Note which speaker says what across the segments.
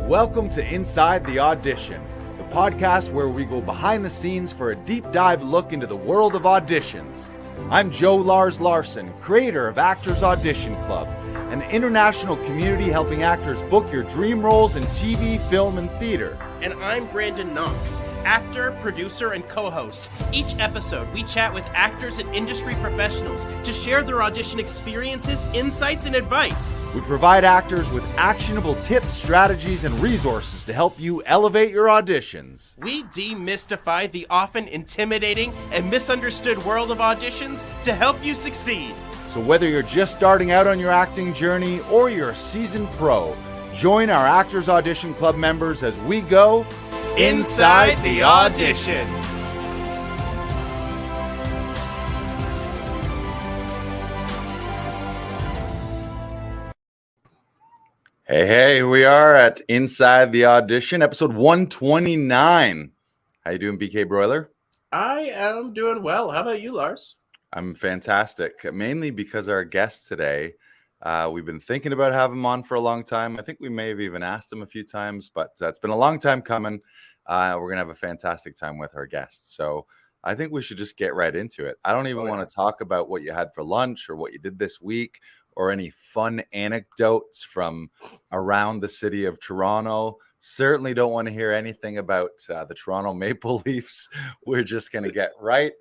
Speaker 1: Welcome to Inside the Audition, the podcast where we go behind the scenes for a deep dive look into the world of auditions. I'm Joe Lars Larson, creator of Actors Audition Club, an international community helping actors book your dream roles in TV, film, and theater.
Speaker 2: And I'm Brandon Knox, actor, producer, and co-host. Each episode, we chat with actors and industry professionals to share their audition experiences, insights, and advice.
Speaker 1: We provide actors with actionable tips, strategies, and resources to help you elevate your auditions.
Speaker 2: We demystify the often intimidating and misunderstood world of auditions to help you succeed.
Speaker 1: So whether you're just starting out on your acting journey or you're a seasoned pro, join our Actors Audition Club members as we go Inside the Audition. Hey, here we are at Inside the Audition, episode 129. How you doing, BK Broiler?
Speaker 2: I am doing well. How about you, Lars?
Speaker 1: I'm fantastic, mainly because our guest today, we've been thinking about having him on for a long time. I think we may have even asked him a few times, but it's been a long time coming. We're going to have a fantastic time with our guest. So I think we should just get right into it. I don't even want to talk about what you had for lunch or what you did this week or any fun anecdotes from around the city of Toronto. Certainly don't want to hear anything about the Toronto Maple Leafs. We're just going to get right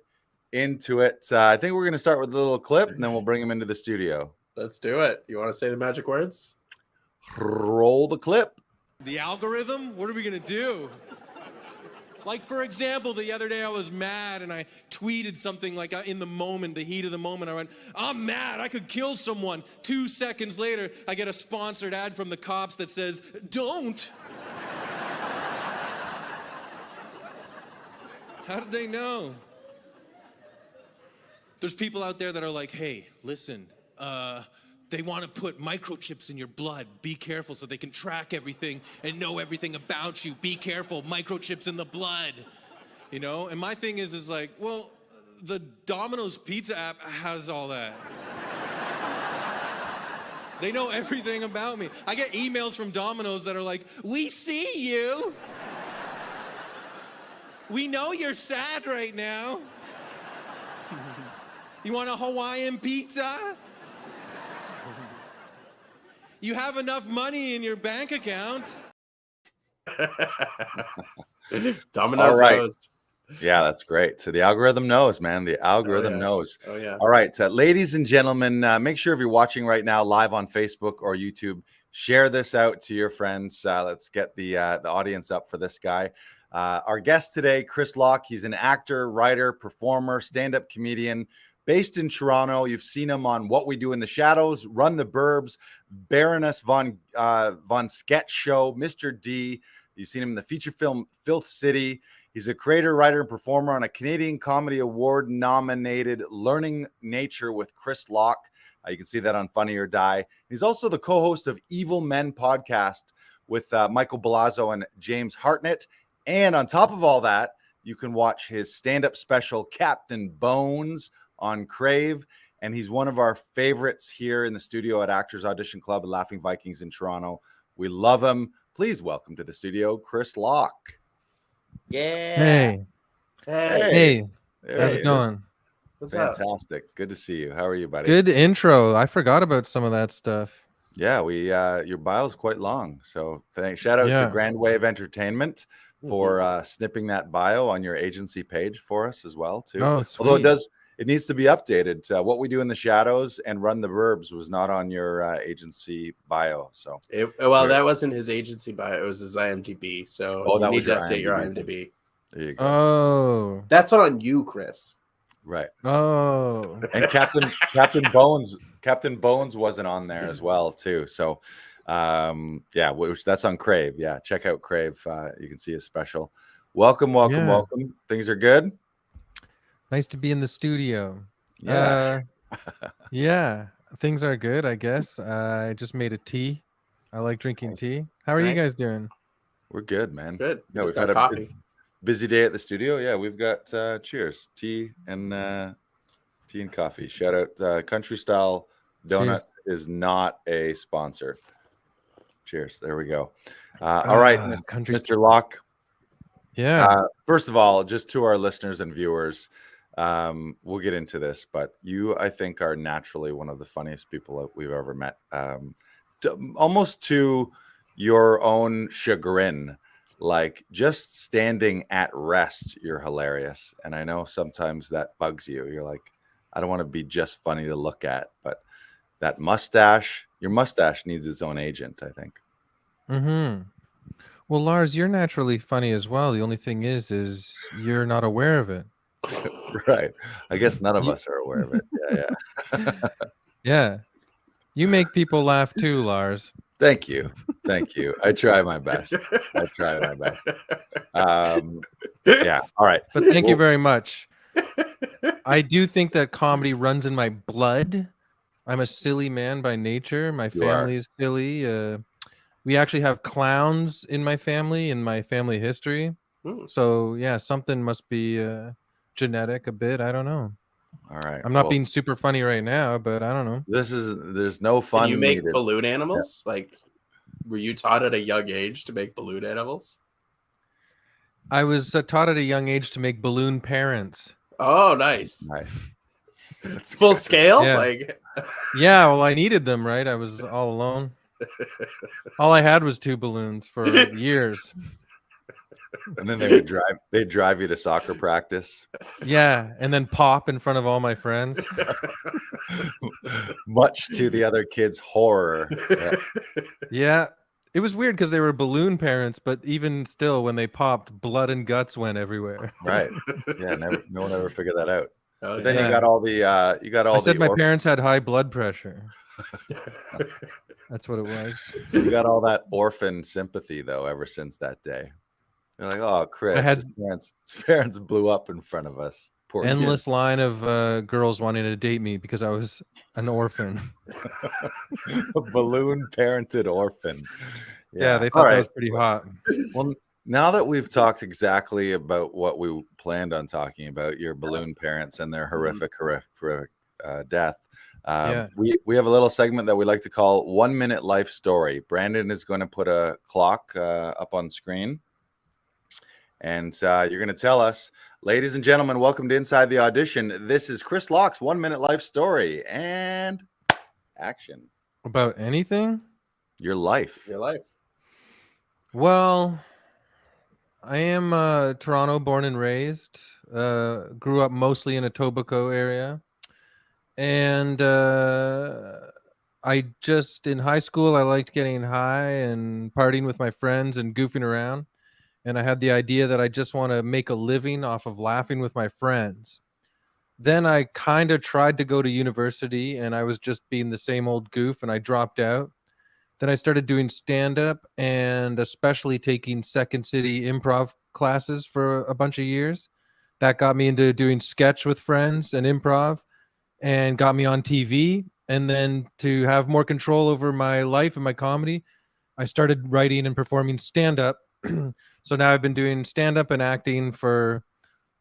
Speaker 1: into it. I think we're going to start with a little clip and then we'll bring him into the studio.
Speaker 2: Let's do it. You want to say the magic words?
Speaker 1: Roll the clip.
Speaker 3: The algorithm? What are we going to do? Like, for example, the other day I was mad and I tweeted something like in the moment, the heat of the moment. I went, I'm mad. I could kill someone. 2 seconds later, I get a sponsored ad from the cops that says, don't. How did they know? There's people out there that are like, hey, listen, they want to put microchips in your blood. Be careful so they can track everything and know everything about you. Be careful, microchips in the blood. You know, and my thing is like, well, the Domino's Pizza app has all that. They know everything about me. I get emails from Domino's that are like, we see you. We know you're sad right now. You want a Hawaiian pizza? You have enough money in your bank account.
Speaker 2: Domino's knows.
Speaker 1: Yeah, that's great. So the algorithm knows, man. The algorithm knows.
Speaker 2: Oh, yeah.
Speaker 1: All right, ladies and gentlemen, make sure if you're watching right now live on Facebook or YouTube, share this out to your friends. Let's get the audience up for this guy. Our guest today, Chris Locke. He's an actor, writer, performer, stand-up comedian based in Toronto. You've seen him on What We Do in the Shadows, Run the Burbs, Baroness von Sketch Show, Mr. D. You've seen him in the feature film Filth City. He's a creator, writer, and performer on a Canadian Comedy Award-nominated Learning Nature with Chris Locke. You can see that on Funny or Die. He's also the co-host of Evil Men podcast with Michael Belazzo and James Hartnett. And on top of all that, you can watch his stand-up special, Captain Bones, on Crave. And he's one of our favorites here in the studio at Actors Audition Club and Laughing Vikings in Toronto. We love him. Please welcome to the studio, Chris Locke.
Speaker 2: Yeah.
Speaker 4: Hey. How's it going?
Speaker 2: What's up?
Speaker 1: Fantastic. Good to see you. How are you, buddy?
Speaker 4: Good intro. I forgot about some of that stuff.
Speaker 1: Yeah, your bio's quite long. So shout out to Grand Wave Entertainment for snipping that bio on your agency page for us as well, too.
Speaker 4: Oh, sweet.
Speaker 1: Although it needs to be updated. What We Do in the Shadows and Run the Burbs was not on your agency bio. So
Speaker 5: that wasn't his agency bio. It was his IMDb. So you need to update your IMDb.
Speaker 1: There you go.
Speaker 4: Oh.
Speaker 5: That's on you, Chris.
Speaker 1: Right.
Speaker 4: Oh.
Speaker 1: And Captain Bones wasn't on there as well, too. So that's on Crave. Yeah, check out Crave. You can see his special. Welcome. Things are good.
Speaker 4: Nice to be in the studio.
Speaker 1: Yeah.
Speaker 4: Yeah, things are good, I guess. I just made a tea. I like drinking tea. How are you guys doing?
Speaker 1: We're good, man.
Speaker 5: Good.
Speaker 1: Yeah, we've
Speaker 5: got
Speaker 1: had
Speaker 5: coffee.
Speaker 1: Busy day at the studio. Yeah, we've got cheers, tea and coffee. Shout out Country Style Donut is not a sponsor. Cheers. There we go. All right, Mr. Locke.
Speaker 4: Yeah.
Speaker 1: First of all, just to our listeners and viewers, we'll get into this, but you, I think, are naturally one of the funniest people that we've ever met. Almost to your own chagrin, like just standing at rest, you're hilarious. And I know sometimes that bugs you. You're like, I don't want to be just funny to look at, but that mustache, your mustache needs its own agent, I think.
Speaker 4: Mm-hmm. Well, Lars, you're naturally funny as well. The only thing is you're not aware of it.
Speaker 1: Right. I guess none of us are aware of it. Yeah.
Speaker 4: Yeah. You make people laugh too, Lars.
Speaker 1: Thank you. Thank you. I try my best. Yeah. All right.
Speaker 4: But thank you very much. I do think that comedy runs in my blood. I'm a silly man by nature. My family is silly. We actually have clowns in my family history. So yeah, something must be genetic a bit. I don't know.
Speaker 1: All right.
Speaker 4: I'm not being super funny right now, but I don't know.
Speaker 1: There's no fun.
Speaker 5: Can you make
Speaker 1: needed.
Speaker 5: balloon animals? Yeah. Like, were you taught at a young age to make balloon animals?
Speaker 4: I was taught at a young age to make balloon parents.
Speaker 5: Oh, nice.
Speaker 1: That's
Speaker 5: full scale.
Speaker 4: Yeah.
Speaker 5: Like,
Speaker 4: yeah. Well, I needed them, right? I was all alone. All I had was 2 balloons for years.
Speaker 1: And then they'd drive you to soccer practice.
Speaker 4: Yeah, and then pop in front of all my friends.
Speaker 1: Much to the other kids' horror.
Speaker 4: Yeah. It was weird because they were balloon parents, but even still, when they popped, blood and guts went everywhere.
Speaker 1: Right. Yeah, no one ever figured that out.
Speaker 5: Oh,
Speaker 1: but then you got all the
Speaker 4: I said my parents had high blood pressure. That's what it was.
Speaker 1: You got all that orphan sympathy though ever since that day. You're like, oh, Chris, his parents blew up in front of us. Poor
Speaker 4: endless
Speaker 1: kid.
Speaker 4: line of girls wanting to date me because I was an orphan.
Speaker 1: A balloon parented orphan.
Speaker 4: Yeah, they thought that was pretty hot.
Speaker 1: Well, now that we've talked exactly about what we planned on talking about, your balloon parents and their horrific death, we have a little segment that we like to call 1 minute life story. Brandon is going to put a clock up on screen, and you're going to tell us, ladies and gentlemen, welcome to Inside the Audition. This is Chris Locke's 1 minute life story, and action.
Speaker 4: About anything?
Speaker 1: Your life.
Speaker 4: Well, I am Toronto born and raised. Grew up mostly in Etobicoke area. And I just, in high school, I liked getting high and partying with my friends and goofing around. And I had the idea that I just want to make a living off of laughing with my friends. Then I kind of tried to go to university and I was just being the same old goof and I dropped out. Then I started doing stand-up and especially taking Second City improv classes for a bunch of years. That got me into doing sketch with friends and improv and got me on TV. And then to have more control over my life and my comedy, I started writing and performing stand-up. So now I've been doing stand-up and acting for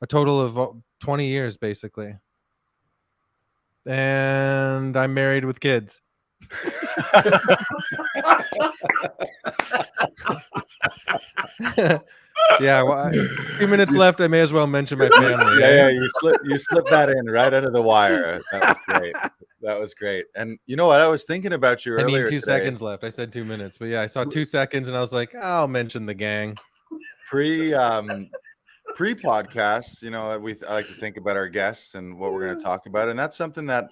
Speaker 4: a total of 20 years, basically. And I'm married with kids. Yeah, well, 2 minutes left. I may as well mention my family.
Speaker 1: Yeah, you slip that in right under the wire. That was great. And you know what? I was thinking about you earlier.
Speaker 4: I mean, 2
Speaker 1: today.
Speaker 4: seconds left. I said 2 minutes, but yeah, I saw 2 seconds and I was like, I'll mention the gang.
Speaker 1: Pre-podcasts, you know, I like to think about our guests and what we're going to talk about, and that's something that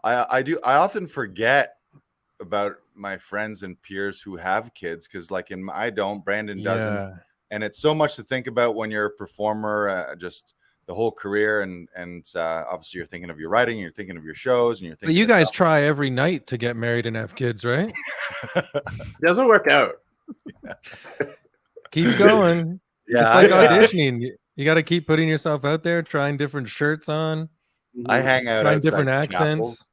Speaker 1: I often forget about my friends and peers who have kids, because like I don't, Brandon doesn't, and it's so much to think about when you're a performer, just the whole career, and obviously you're thinking of your writing, you're thinking of your shows, and you're thinking.
Speaker 4: But you guys try every night to get married and have kids, right?
Speaker 5: It doesn't work out.
Speaker 1: Yeah.
Speaker 4: Keep going.
Speaker 1: Yeah,
Speaker 4: it's like auditioning. You got to keep putting yourself out there, trying different shirts on.
Speaker 1: I hang out
Speaker 4: trying different accents.
Speaker 1: Chapels.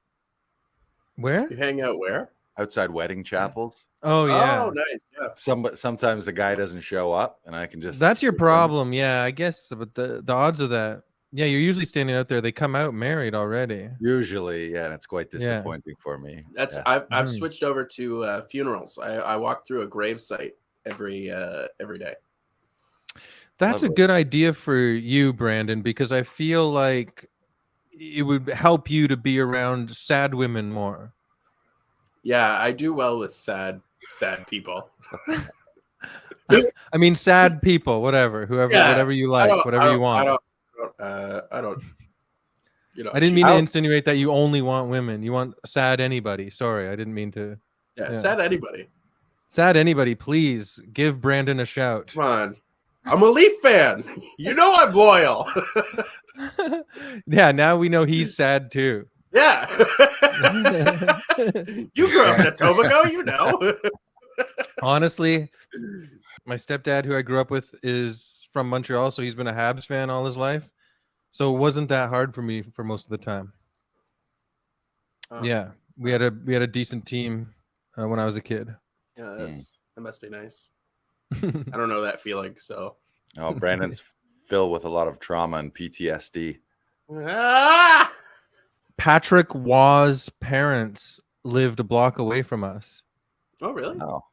Speaker 4: Where?
Speaker 5: You hang out where?
Speaker 1: Outside wedding chapels.
Speaker 4: Oh yeah.
Speaker 5: Oh nice. Yeah.
Speaker 1: Sometimes the guy doesn't show up, and I can just.
Speaker 4: That's your problem, yeah. I guess, but the odds of that. Yeah, you're usually standing out there. They come out married already.
Speaker 1: Usually, yeah, and it's quite disappointing for me.
Speaker 5: I've switched over to funerals. I walked through a grave site, every day.
Speaker 4: That's
Speaker 1: Lovely.
Speaker 4: a good idea for you, Brandon, because I feel like it would help you to be around sad women more.
Speaker 5: Yeah, I do well with sad people.
Speaker 4: I mean, sad people, whatever, whatever you like, whatever you want.
Speaker 5: I don't. You know,
Speaker 4: I didn't mean to insinuate that you only want women. You want sad anybody. Sorry, I didn't mean to.
Speaker 5: Yeah, sad anybody.
Speaker 4: Sad anybody, please give Brandon a shout.
Speaker 5: Come on. I'm a Leaf fan. You know I'm loyal.
Speaker 4: Yeah, now we know he's sad too.
Speaker 5: Yeah. You grew up in Etobicoke, you know.
Speaker 4: Honestly, my stepdad, who I grew up with, is from Montreal, so he's been a Habs fan all his life. So it wasn't that hard for me for most of the time.
Speaker 5: Oh.
Speaker 4: Yeah, we had a decent team when I was a kid.
Speaker 5: Yeah, that must be nice. I don't know that feeling, so.
Speaker 1: Oh, Brandon's filled with a lot of trauma and PTSD.
Speaker 5: Ah!
Speaker 4: Patrick Waugh's parents lived a block away from us.
Speaker 5: Oh, really?
Speaker 1: Oh,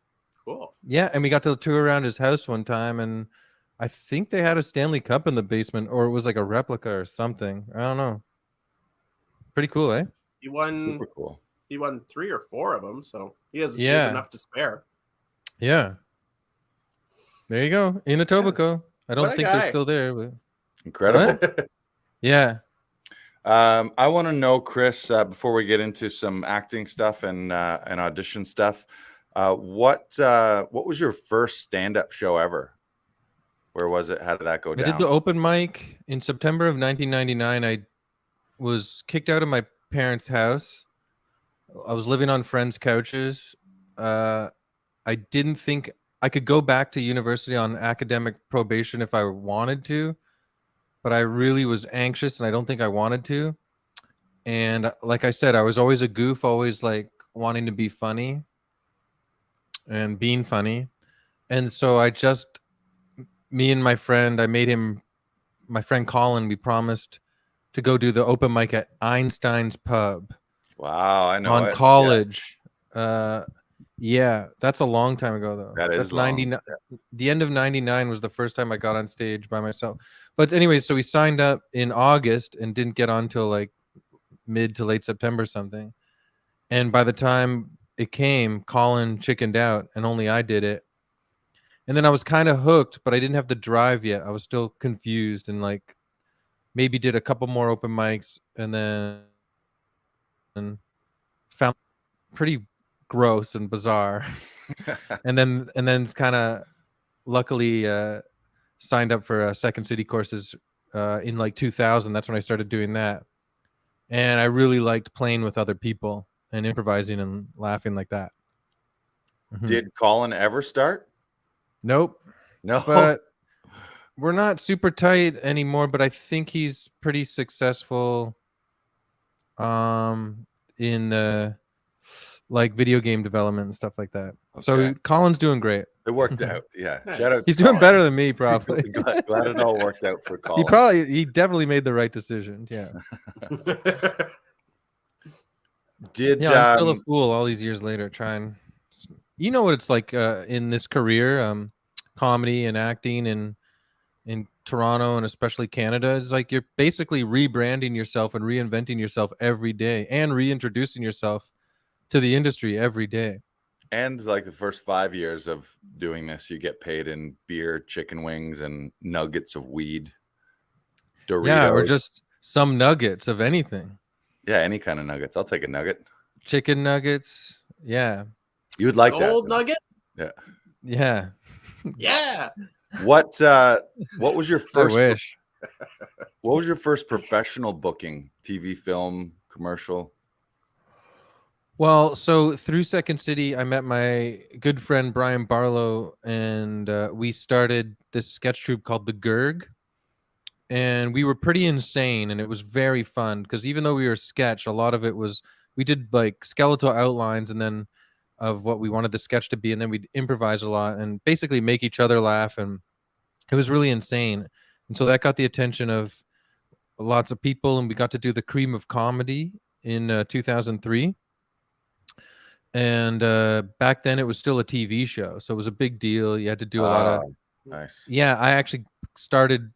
Speaker 5: cool.
Speaker 4: Yeah, and we got to tour around his house one time, and I think they had a Stanley Cup in the basement, or it was like a replica or something. I don't know. Pretty cool, eh?
Speaker 5: He won.
Speaker 1: Super cool.
Speaker 5: He won 3 or 4 of them, so he has enough to spare.
Speaker 4: Yeah. There you go. In Etobicoke. I don't think they're still there. But...
Speaker 1: Incredible.
Speaker 4: Yeah.
Speaker 1: I want to know, Chris, before we get into some acting stuff and audition stuff, what was your first stand-up show ever? Where was it? How did that go down?
Speaker 4: I did the open mic in September of 1999. I was kicked out of my parents' house. I was living on friends' couches. I didn't think I could go back to university on academic probation if I wanted to, but I really was anxious and I don't think I wanted to. And like I said, I was always a goof, always like wanting to be funny and being funny. And so me and my friend, my friend Colin, we promised to go do the open mic at Einstein's Pub.
Speaker 1: Wow, I know
Speaker 4: on
Speaker 1: it.
Speaker 4: college. Yeah, that's a long time ago though.
Speaker 1: That's
Speaker 4: 99. The end of 99 was the first time I got on stage by myself. But anyway, so we signed up in August and didn't get on till like mid to late September something. And by the time it came, Colin chickened out and only I did it. And then I was kind of hooked, but I didn't have the drive yet. I was still confused and like maybe did a couple more open mics and then found pretty gross and bizarre. and then it's kind of luckily signed up for Second City courses in like 2000. That's when I started doing that. And I really liked playing with other people and improvising and laughing like that. Mm-hmm.
Speaker 1: Did Colin ever start?
Speaker 4: Nope.
Speaker 1: No.
Speaker 4: But we're not super tight anymore, but I think he's pretty successful in like video game development and stuff like that. Okay. So Colin's doing great.
Speaker 1: It worked out. Yeah.
Speaker 5: Nice.
Speaker 1: Shout out
Speaker 4: He's
Speaker 1: Colin.
Speaker 4: doing better than me, probably.
Speaker 1: glad it all worked out for Colin.
Speaker 4: He definitely made the right decision. Yeah. I'm still a fool all these years later trying. You know what it's like in this career, comedy and acting and in Toronto and especially Canada. It's like you're basically rebranding yourself and reinventing yourself every day and reintroducing yourself to the industry every day.
Speaker 1: And like the first 5 years of doing this, you get paid in beer, chicken wings, and nuggets of weed. Doritos.
Speaker 4: Yeah, or just some nuggets of anything.
Speaker 1: Yeah, any kind of nuggets. I'll take a nugget.
Speaker 4: Chicken nuggets. Yeah.
Speaker 1: You would like
Speaker 5: Gold
Speaker 1: that.
Speaker 5: nugget?
Speaker 1: Yeah.
Speaker 4: Yeah.
Speaker 5: Yeah.
Speaker 1: What was your first?
Speaker 4: I wish.
Speaker 1: What was your first professional booking? TV, film, commercial?
Speaker 4: Well, so through Second City, I met my good friend Brian Barlow, and we started this sketch troupe called The Gurg. And we were pretty insane, and it was very fun because even though we were sketch, a lot of it was we did like skeletal outlines and then of what we wanted the sketch to be, and then we'd improvise a lot and basically make each other laugh, and it was really insane. And so that got the attention of lots of people, and we got to do the Cream of Comedy in 2003. And back then it was still a TV show, so it was a big deal. You had to do a lot of.
Speaker 1: Nice.
Speaker 4: Yeah, I actually started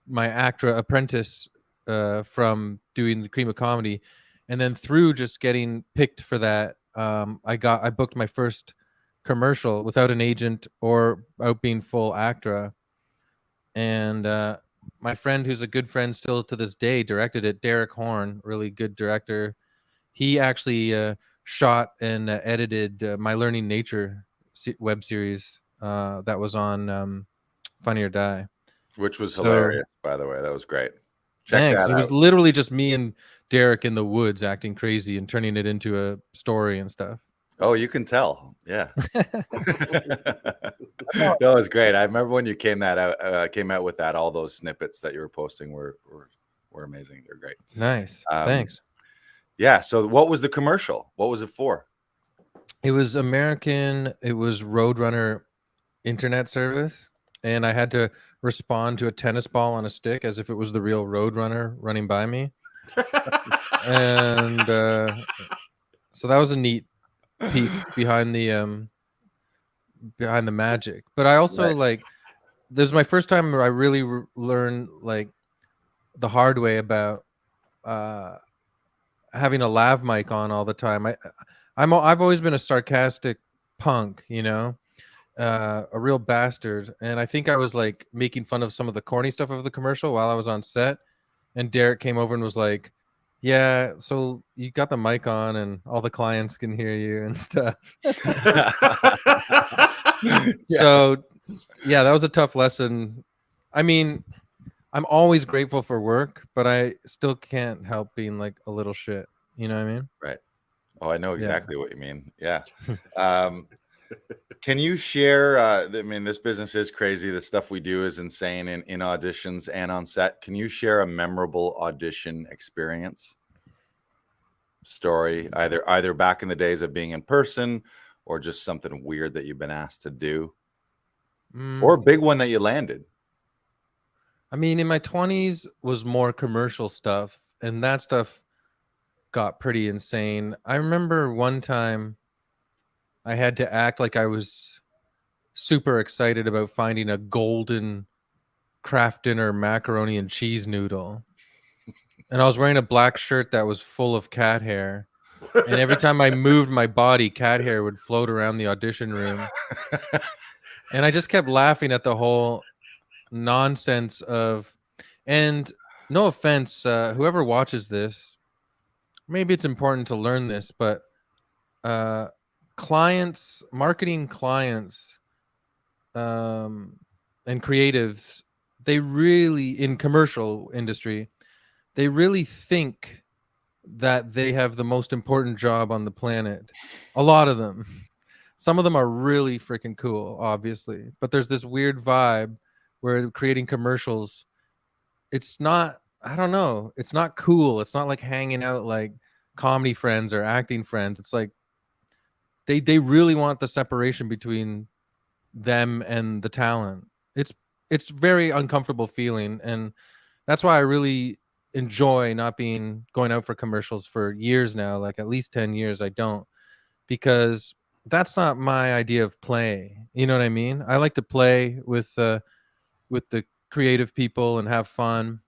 Speaker 4: my ACTRA apprentice from doing the Cream of Comedy, and then through just getting picked for that, I booked my first commercial without an agent or out being full ACTRA. And my friend, who's a good friend still to this day, directed it. Derek Horn, really good director. He actually shot and edited My Learning Nature web series that was on Funny or Die.
Speaker 1: Which was hilarious, by the way. That was great.
Speaker 4: Thanks. It was literally just me and Derek in the woods acting crazy and turning it into a story and stuff.
Speaker 1: Oh, you can tell. Yeah. That was great. I remember when you came out with that. All those snippets that you were posting were amazing. They're great.
Speaker 4: Nice. Thanks.
Speaker 1: Yeah. So what was the commercial? What was it for?
Speaker 4: It was American. It was Roadrunner internet service. And I had to respond to a tennis ball on a stick as if it was the real Roadrunner running by me. And so that was a neat peek behind the magic. But I also this was my first time where I really learned the hard way about having a lav mic on all the time. I've always been a sarcastic punk, a real bastard, and I think I was making fun of some of the corny stuff of the commercial while I was on set, and Derek came over and was like, yeah, so you got the mic on and all the clients can hear you and stuff. So yeah, that was a tough lesson. I mean, I'm always grateful for work, but I still can't help being a little shit, you know what I mean?
Speaker 1: Right. Oh, I know exactly what you mean. Yeah. Can you share, I mean, this business is crazy. The stuff we do is insane in auditions and on set. Can you share a memorable audition experience story, either back in the days of being in person or just something weird that you've been asked to do or a big one that you landed?
Speaker 4: I mean, in my 20s was more commercial stuff, and that stuff got pretty insane. I remember one time I had to act like I was super excited about finding a golden Kraft Dinner macaroni and cheese noodle. And I was wearing a black shirt that was full of cat hair. And every time I moved my body, cat hair would float around the audition room. And I just kept laughing at the whole nonsense of, and no offense, whoever watches this, maybe it's important to learn this, but marketing clients and creatives, they really, in commercial industry, they really think that they have the most important job on the planet. A lot of them. Some of them are really freaking cool, obviously, but there's this weird vibe where creating commercials, it's not, I don't know, it's not cool. It's not like hanging out like comedy friends or acting friends. It's like they really want the separation between them and the talent. It's very uncomfortable feeling, and that's why I really enjoy not going out for commercials for years now, like at least 10 years. I don't, because that's not my idea of play. You know what I mean? I like to play with the creative people and have fun.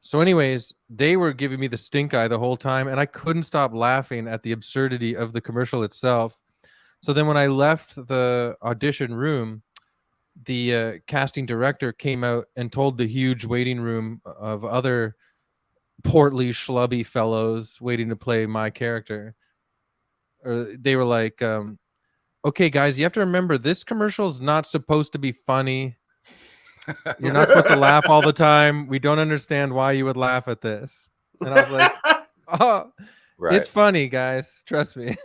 Speaker 4: So anyways, they were giving me the stink eye the whole time, and I couldn't stop laughing at the absurdity of the commercial itself. So then when I left the audition room, the casting director came out and told the huge waiting room of other portly, schlubby fellows waiting to play my character. They were like, okay, guys, you have to remember, this commercial is not supposed to be funny. You're not supposed to laugh all the time. We don't understand why you would laugh at this. And I was like, oh, right. It's funny, guys. Trust me.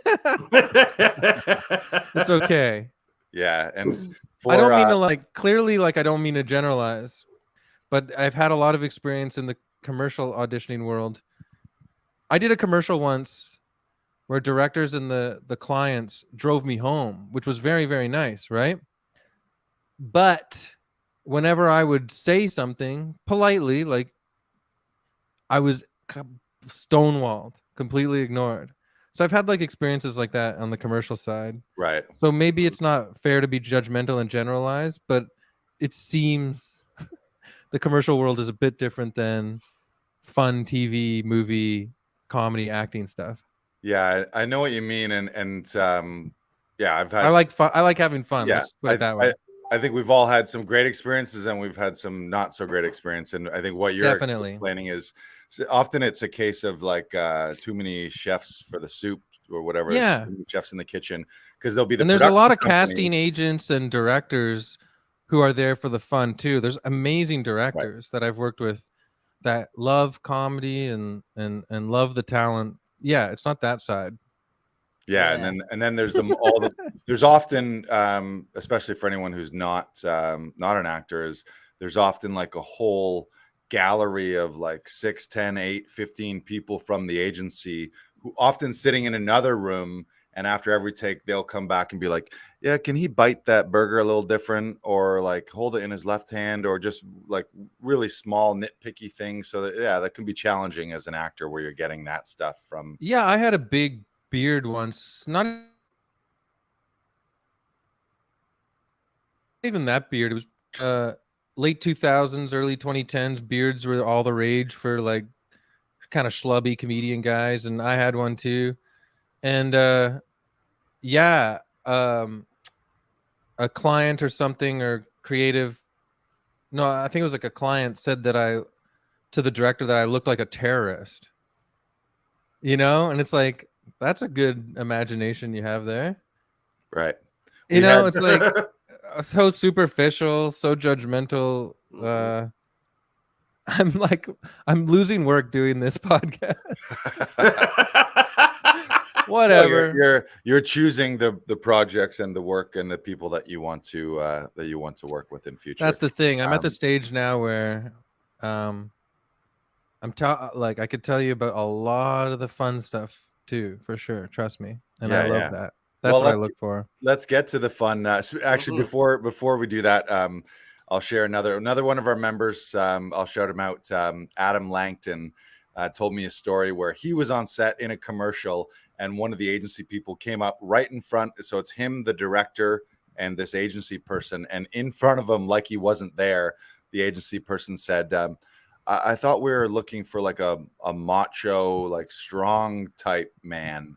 Speaker 4: It's okay.
Speaker 1: Yeah. And
Speaker 4: I don't mean to clearly, I don't mean to generalize, but I've had a lot of experience in the commercial auditioning world. I did a commercial once where directors and the clients drove me home, which was very, very nice, right? But whenever I would say something politely, I was stonewalled, completely ignored. So I've had like experiences like that on the commercial side.
Speaker 1: Right.
Speaker 4: So maybe it's not fair to be judgmental and generalize, but it seems the commercial world is a bit different than fun TV, movie, comedy, acting stuff.
Speaker 1: Yeah, I know what you mean, and yeah, I've
Speaker 4: I
Speaker 1: had
Speaker 4: like fun. I like having fun.
Speaker 1: yeah,
Speaker 4: Let's put it that way.
Speaker 1: I think we've all had some great experiences, and we've had some not so great experience. And I think what you're
Speaker 4: Definitely.
Speaker 1: explaining is often it's a case of like too many chefs for the soup or whatever.
Speaker 4: Yeah.
Speaker 1: Too many chefs in the kitchen, because there'll be the
Speaker 4: And there's a lot of
Speaker 1: production company-
Speaker 4: casting agents and directors who are there for the fun too. There's amazing directors that I've worked with that love comedy and love the talent. Yeah, it's not that side.
Speaker 1: Yeah, and then there's there's often especially for anyone who's not an actor, there's often like a whole gallery of like 6, 10, 8, 15 people from the agency who often sitting in another room, and after every take they'll come back and be like, yeah, can he bite that burger a little different, or like hold it in his left hand, or just like really small nitpicky things. So that can be challenging as an actor where you're getting that stuff from.
Speaker 4: Yeah, I had a big beard once, not even that beard. It was late 2000s, early 2010s. Beards were all the rage for like kind of schlubby comedian guys, and I had one too. And a client or something, or creative, no, I think it was like a client said that to the director that I looked like a terrorist, and it's like, that's a good imagination you have there.
Speaker 1: Right.
Speaker 4: It's like so superficial, so judgmental. I'm losing work doing this podcast. Whatever.
Speaker 1: Well, you're choosing the projects and the work and the people that you want to work with in future.
Speaker 4: That's the thing. I'm at the stage now where I could tell you about a lot of the fun stuff too, for sure. Trust me. And I love that. That's what I look for.
Speaker 1: Let's get to the fun. Actually, before we do that, I'll share another one of our members. I'll shout him out. Adam Langton told me a story where he was on set in a commercial, and one of the agency people came up right in front. So it's him, the director, and this agency person. And in front of him, like he wasn't there, the agency person said, I thought we were looking for like a macho, like strong type man.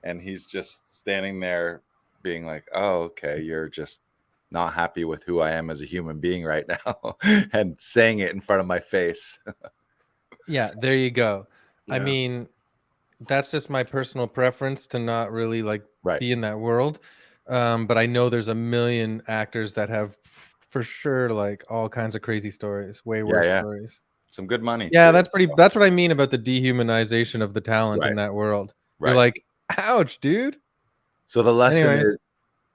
Speaker 1: And he's just standing there being like, oh, okay, you're just not happy with who I am as a human being right now, and saying it in front of my face.
Speaker 4: Yeah, there you go.
Speaker 1: Yeah.
Speaker 4: I mean, that's just my personal preference to not really be in that world. But I know there's a million actors that have for sure like all kinds of crazy stories, way worse stories.
Speaker 1: Some good money.
Speaker 4: Yeah, that's what I mean about the dehumanization of the talent in that world. Right. You're like, ouch, dude.
Speaker 1: So the lesson is,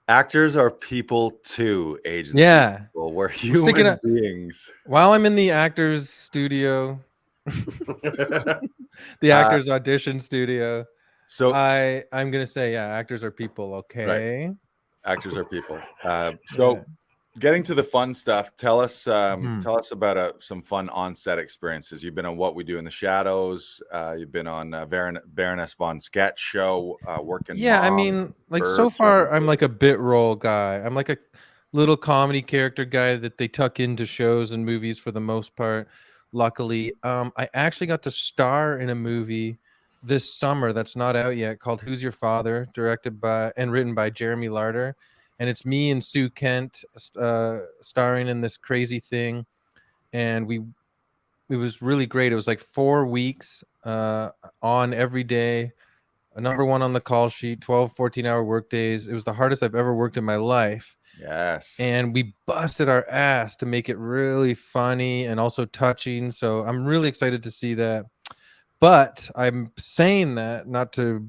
Speaker 1: actors are people too, agency people. We're human beings.
Speaker 4: While I'm in the actors studio, the actors audition studio, so I'm gonna say, actors are people. Okay,
Speaker 1: right. Actors are people. Getting to the fun stuff, tell us about some fun on-set experiences. You've been on What We Do in the Shadows. You've been on Baroness Von Sketch show, working.
Speaker 4: Yeah, I mean, like so far, I'm like a bit role guy. I'm like a little comedy character guy that they tuck into shows and movies for the most part. Luckily, I actually got to star in a movie this summer that's not out yet, called Who's Your Father, directed by and written by Jeremy Larder. And it's me and Sue Kent starring in this crazy thing. And it was really great. It was like 4 weeks on every day, a number one on the call sheet, 12, 14-hour work days. It was the hardest I've ever worked in my life.
Speaker 1: Yes.
Speaker 4: And we busted our ass to make it really funny and also touching. So I'm really excited to see that. But I'm saying that not to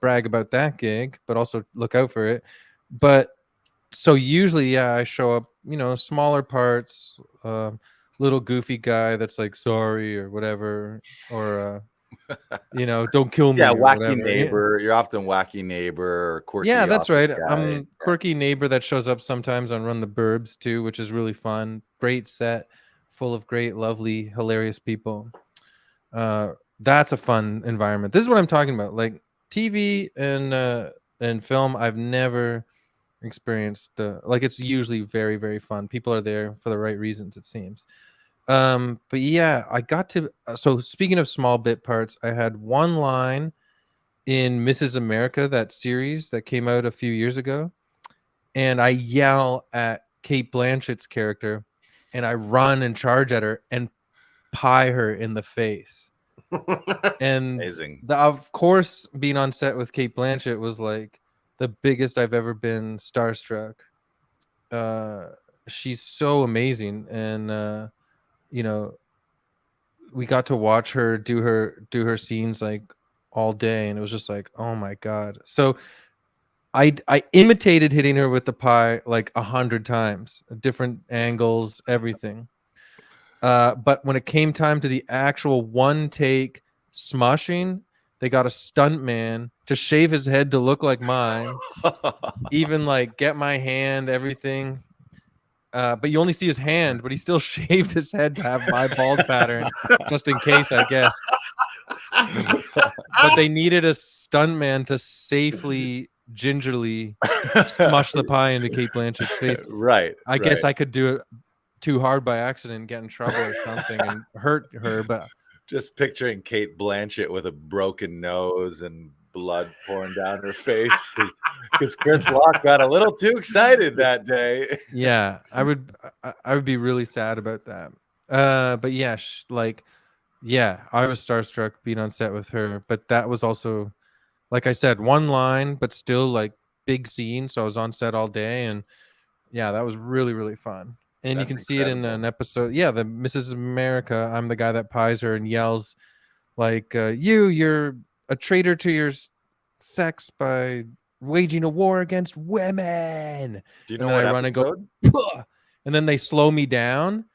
Speaker 4: brag about that gig, but also look out for it. But so usually, I show up, smaller parts, little goofy guy that's like, sorry or whatever, or, don't kill me.
Speaker 1: Yeah, wacky
Speaker 4: whatever.
Speaker 1: neighbor. Yeah. You're often wacky neighbor or quirky.
Speaker 4: Yeah, that's right.
Speaker 1: Guy.
Speaker 4: I'm quirky neighbor that shows up sometimes on Run the Burbs too, which is really fun. Great set, full of great, lovely, hilarious people. That's a fun environment. This is what I'm talking about. Like, TV and film, I've never experienced like it's usually very, very fun. People are there for the right reasons, it seems. But yeah, I got to so speaking of small bit parts, I had one line in Mrs. America, that series that came out a few years ago, and I yell at Kate Blanchett's character and I run and charge at her and pie her in the face. And
Speaker 1: Amazing.
Speaker 4: of course, being on set with Kate Blanchett was like the biggest I've ever been starstruck. She's so amazing, and you know, we got to watch her do her scenes like all day, and it was just like, oh my god. So I imitated hitting her with the pie like 100 times, different angles, everything. But when it came time to the actual one take smushing, they got a stunt man to shave his head to look like mine, even like get my hand, everything. But you only see his hand, but he still shaved his head to have my bald pattern, just in case, I guess. But they needed a stuntman to safely, gingerly smush the pie into Kate Blanchett's face.
Speaker 1: Right.
Speaker 4: I guess I could do it too hard by accident and get in trouble or something and hurt her. But
Speaker 1: just picturing Kate Blanchett with a broken nose and blood pouring down her face because Chris Locke got a little too excited that day.
Speaker 4: Yeah, I would be really sad about that. But yeah, I was starstruck being on set with her. But that was also, like I said, one line, but still like big scene. So I was on set all day, and yeah, that was really, really fun. And
Speaker 1: That's
Speaker 4: you can see it
Speaker 1: incredible.
Speaker 4: in an episode. Yeah, the Mrs. America. I'm the guy that pies her and yells like, "You're a traitor to your sex by waging a war against women."
Speaker 1: Do you know
Speaker 4: and
Speaker 1: what
Speaker 4: I run
Speaker 1: episode?
Speaker 4: and go, and then they slow me down,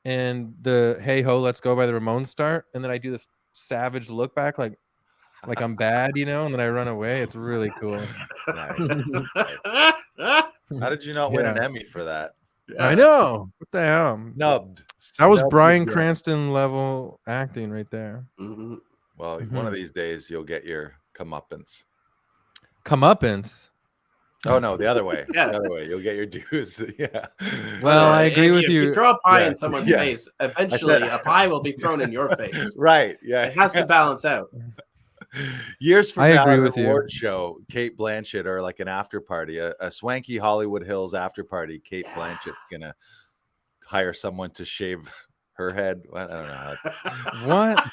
Speaker 4: and the "Hey Ho, Let's Go" by the Ramones start, and then I do this savage look back, like I'm bad, and then I run away. It's really cool.
Speaker 1: Nice. How did you not win an Emmy for that?
Speaker 4: I know. What the hell?
Speaker 1: Snubbed.
Speaker 4: That was
Speaker 1: Snubbed
Speaker 4: Bryan
Speaker 1: again.
Speaker 4: Cranston level acting right there.
Speaker 5: Mhm.
Speaker 1: Well, one of these days you'll get your comeuppance.
Speaker 4: Comeuppance.
Speaker 1: Oh no, the other way.
Speaker 5: Yeah.
Speaker 1: The other way. You'll get your dues. Yeah.
Speaker 4: Well, I agree with
Speaker 5: If
Speaker 4: you.
Speaker 5: you throw a pie
Speaker 1: Yeah.
Speaker 5: in someone's
Speaker 1: Yeah.
Speaker 5: face, eventually a pie will be thrown in your face.
Speaker 1: Right. Yeah.
Speaker 5: It has to balance out.
Speaker 1: Years from
Speaker 4: I
Speaker 1: now,
Speaker 4: agree
Speaker 1: at
Speaker 4: with
Speaker 1: an
Speaker 4: you.
Speaker 1: award show, Kate Blanchett, or like an after party, a swanky Hollywood Hills after party, Kate Blanchett's gonna hire someone to shave her head. I don't know.
Speaker 4: What?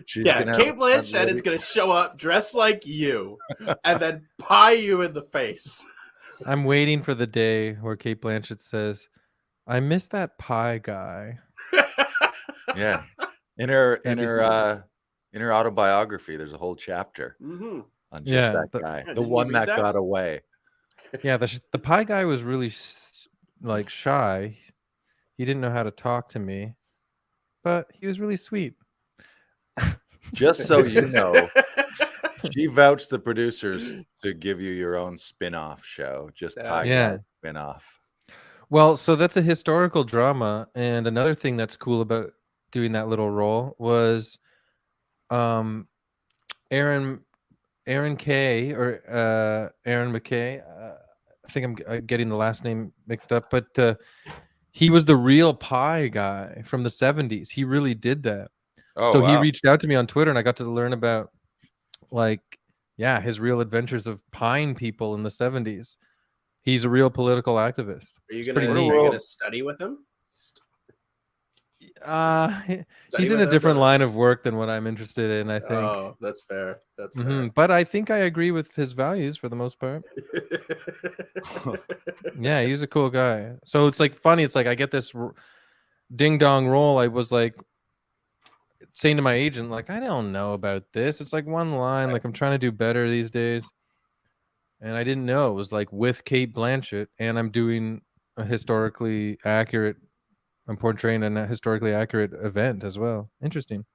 Speaker 1: She's
Speaker 5: Yeah,
Speaker 1: gonna
Speaker 5: Kate
Speaker 1: have
Speaker 5: Blanchett
Speaker 1: ready-
Speaker 5: is going to show up dressed like you and then pie you in the face.
Speaker 4: I'm waiting for the day where Kate Blanchett says, "I miss that pie guy."
Speaker 1: Yeah, in her autobiography, there's a whole chapter
Speaker 5: Mm-hmm.
Speaker 1: on just
Speaker 4: Yeah,
Speaker 1: that
Speaker 4: the-
Speaker 1: guy,
Speaker 5: Yeah,
Speaker 1: the
Speaker 5: didn't you
Speaker 1: one
Speaker 5: read
Speaker 1: that
Speaker 5: that?
Speaker 1: got away.
Speaker 4: Yeah, the pie guy was really like shy. He didn't know how to talk to me, but he was really sweet.
Speaker 1: Just so you know, she vouched the producers to give you your own spin-off show, just Pie
Speaker 4: Yeah.
Speaker 1: Guy spin-off.
Speaker 4: Well, so that's a historical drama, and another thing that's cool about doing that little role was Aaron Kay or Aaron McKay. I think I'm getting the last name mixed up, but he was the real pie guy from the 70s. He really did that.
Speaker 1: Oh,
Speaker 4: So
Speaker 1: wow.
Speaker 4: he reached out to me on Twitter, and I got to learn about his real adventures of pieing people in the 70s. He's a real political activist.
Speaker 5: Are you
Speaker 4: pretty neat.
Speaker 5: going to study with him?
Speaker 4: He's in a different line of work than what I'm interested in, I think.
Speaker 5: Oh, that's fair. That's fair.
Speaker 4: But I think I agree with his values for the most part. Yeah, he's a cool guy. So it's like funny. It's like I get this ding dong role. I was like saying to my agent, like, I don't know about this. It's like one line. Like I'm trying to do better these days. And I didn't know it was like with Kate Blanchett, and I'm doing a historically accurate. I'm portraying a historically accurate event as well. Interesting.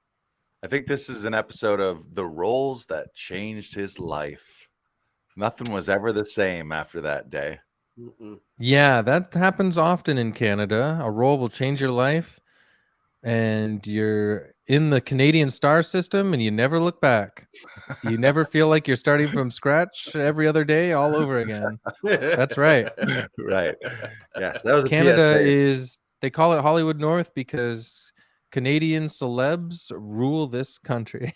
Speaker 1: I think this is an episode of The Roles That Changed His Life. Nothing was ever the same after that day.
Speaker 5: Mm-mm.
Speaker 4: Yeah, that happens often in Canada. A role will change your life, and your in the Canadian star system, and you never look back. You never feel like you're starting from scratch every other day all over again. That's right.
Speaker 1: Right. Yes, that was a
Speaker 4: Canada
Speaker 1: PSA.
Speaker 4: is, they call it Hollywood North because Canadian celebs rule this country.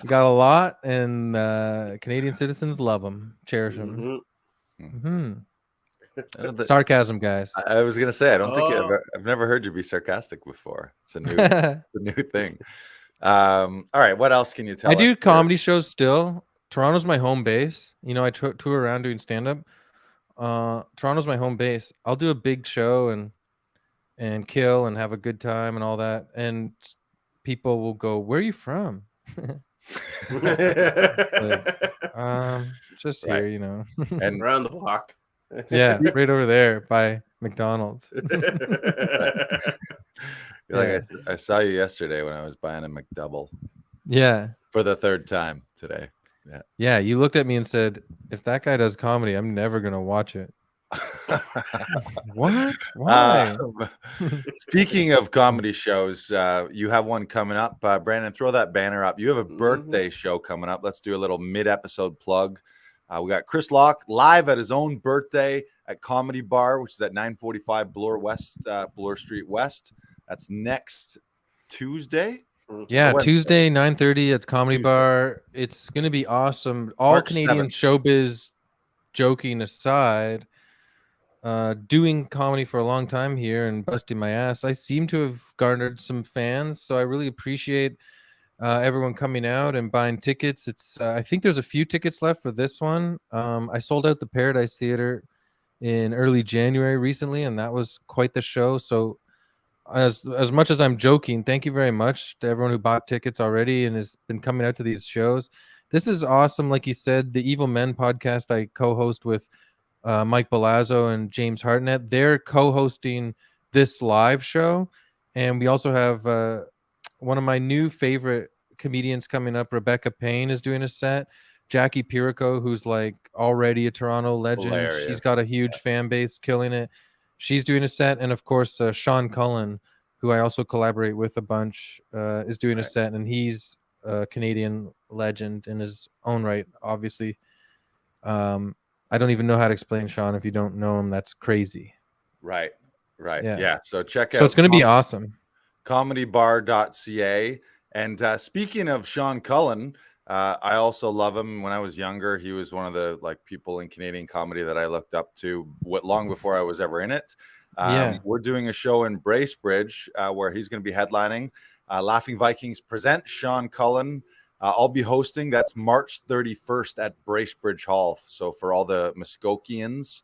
Speaker 4: We got a lot, and Canadian citizens love them, cherish them. Sarcasm, guys.
Speaker 1: I was gonna say, I don't think I've never heard you be sarcastic before. It's a new thing. All right, what else can you tell
Speaker 4: I
Speaker 1: us?
Speaker 4: do comedy shows still. Toronto's my home base. You know, I tour around doing stand-up. Toronto's my home base. I'll do a big show and kill and have a good time and all that. And people will go, "Where are you from?" Just here, you know.
Speaker 5: And around the block.
Speaker 4: Yeah, right over there by McDonald's.
Speaker 1: Like, I saw you yesterday when I was buying a McDouble.
Speaker 4: Yeah.
Speaker 1: For the third time today. Yeah.
Speaker 4: Yeah, you looked at me and said, "If that guy does comedy, I'm never gonna watch it." What? Why?
Speaker 1: Speaking of comedy shows, you have one coming up. Brandon, throw that banner up. You have a birthday show coming up. Let's do a little mid-episode plug. We got Chris Locke live at his own birthday at Comedy Bar, which is at 945 Bloor Street West. That's next Tuesday.
Speaker 4: Yeah, Tuesday, 9:30 at Comedy Bar. It's going to be awesome. All
Speaker 1: March
Speaker 4: Canadian
Speaker 1: 7th.
Speaker 4: showbiz joking aside, doing comedy for a long time here and busting my ass, I seem to have garnered some fans. So I really appreciate everyone coming out and buying tickets. It's I think there's a few tickets left for this one. I sold out the Paradise Theater in early January recently, and that was quite the show. So as much as I'm joking, thank you very much to everyone who bought tickets already and has been coming out to these shows. This is awesome. Like you said, the Evil Men podcast I co-host with Mike Balazzo and James Hartnett. They're co-hosting this live show, and we also have one of my new favorite comedians coming up. Rebecca Payne is doing a set. Jackie Pirico, who's like already a Toronto legend.
Speaker 1: Hilarious.
Speaker 4: She's got a huge fan base, killing it. She's doing a set, and of course Sean Cullen, who I also collaborate with a bunch, is doing a set, and he's a Canadian legend in his own right, obviously. I don't even know how to explain Sean. If you don't know him, that's crazy.
Speaker 1: Right. Yeah. So check out.
Speaker 4: So it's going to be awesome.
Speaker 1: Comedybar.ca. And speaking of Sean Cullen, I also love him. When I was younger, he was one of the people in Canadian comedy that I looked up to long before I was ever in it. We're doing a show in Bracebridge where he's going to be headlining. Laughing Vikings present Sean Cullen. I'll be hosting. That's March 31st at Bracebridge Hall. So for all the Muskokians,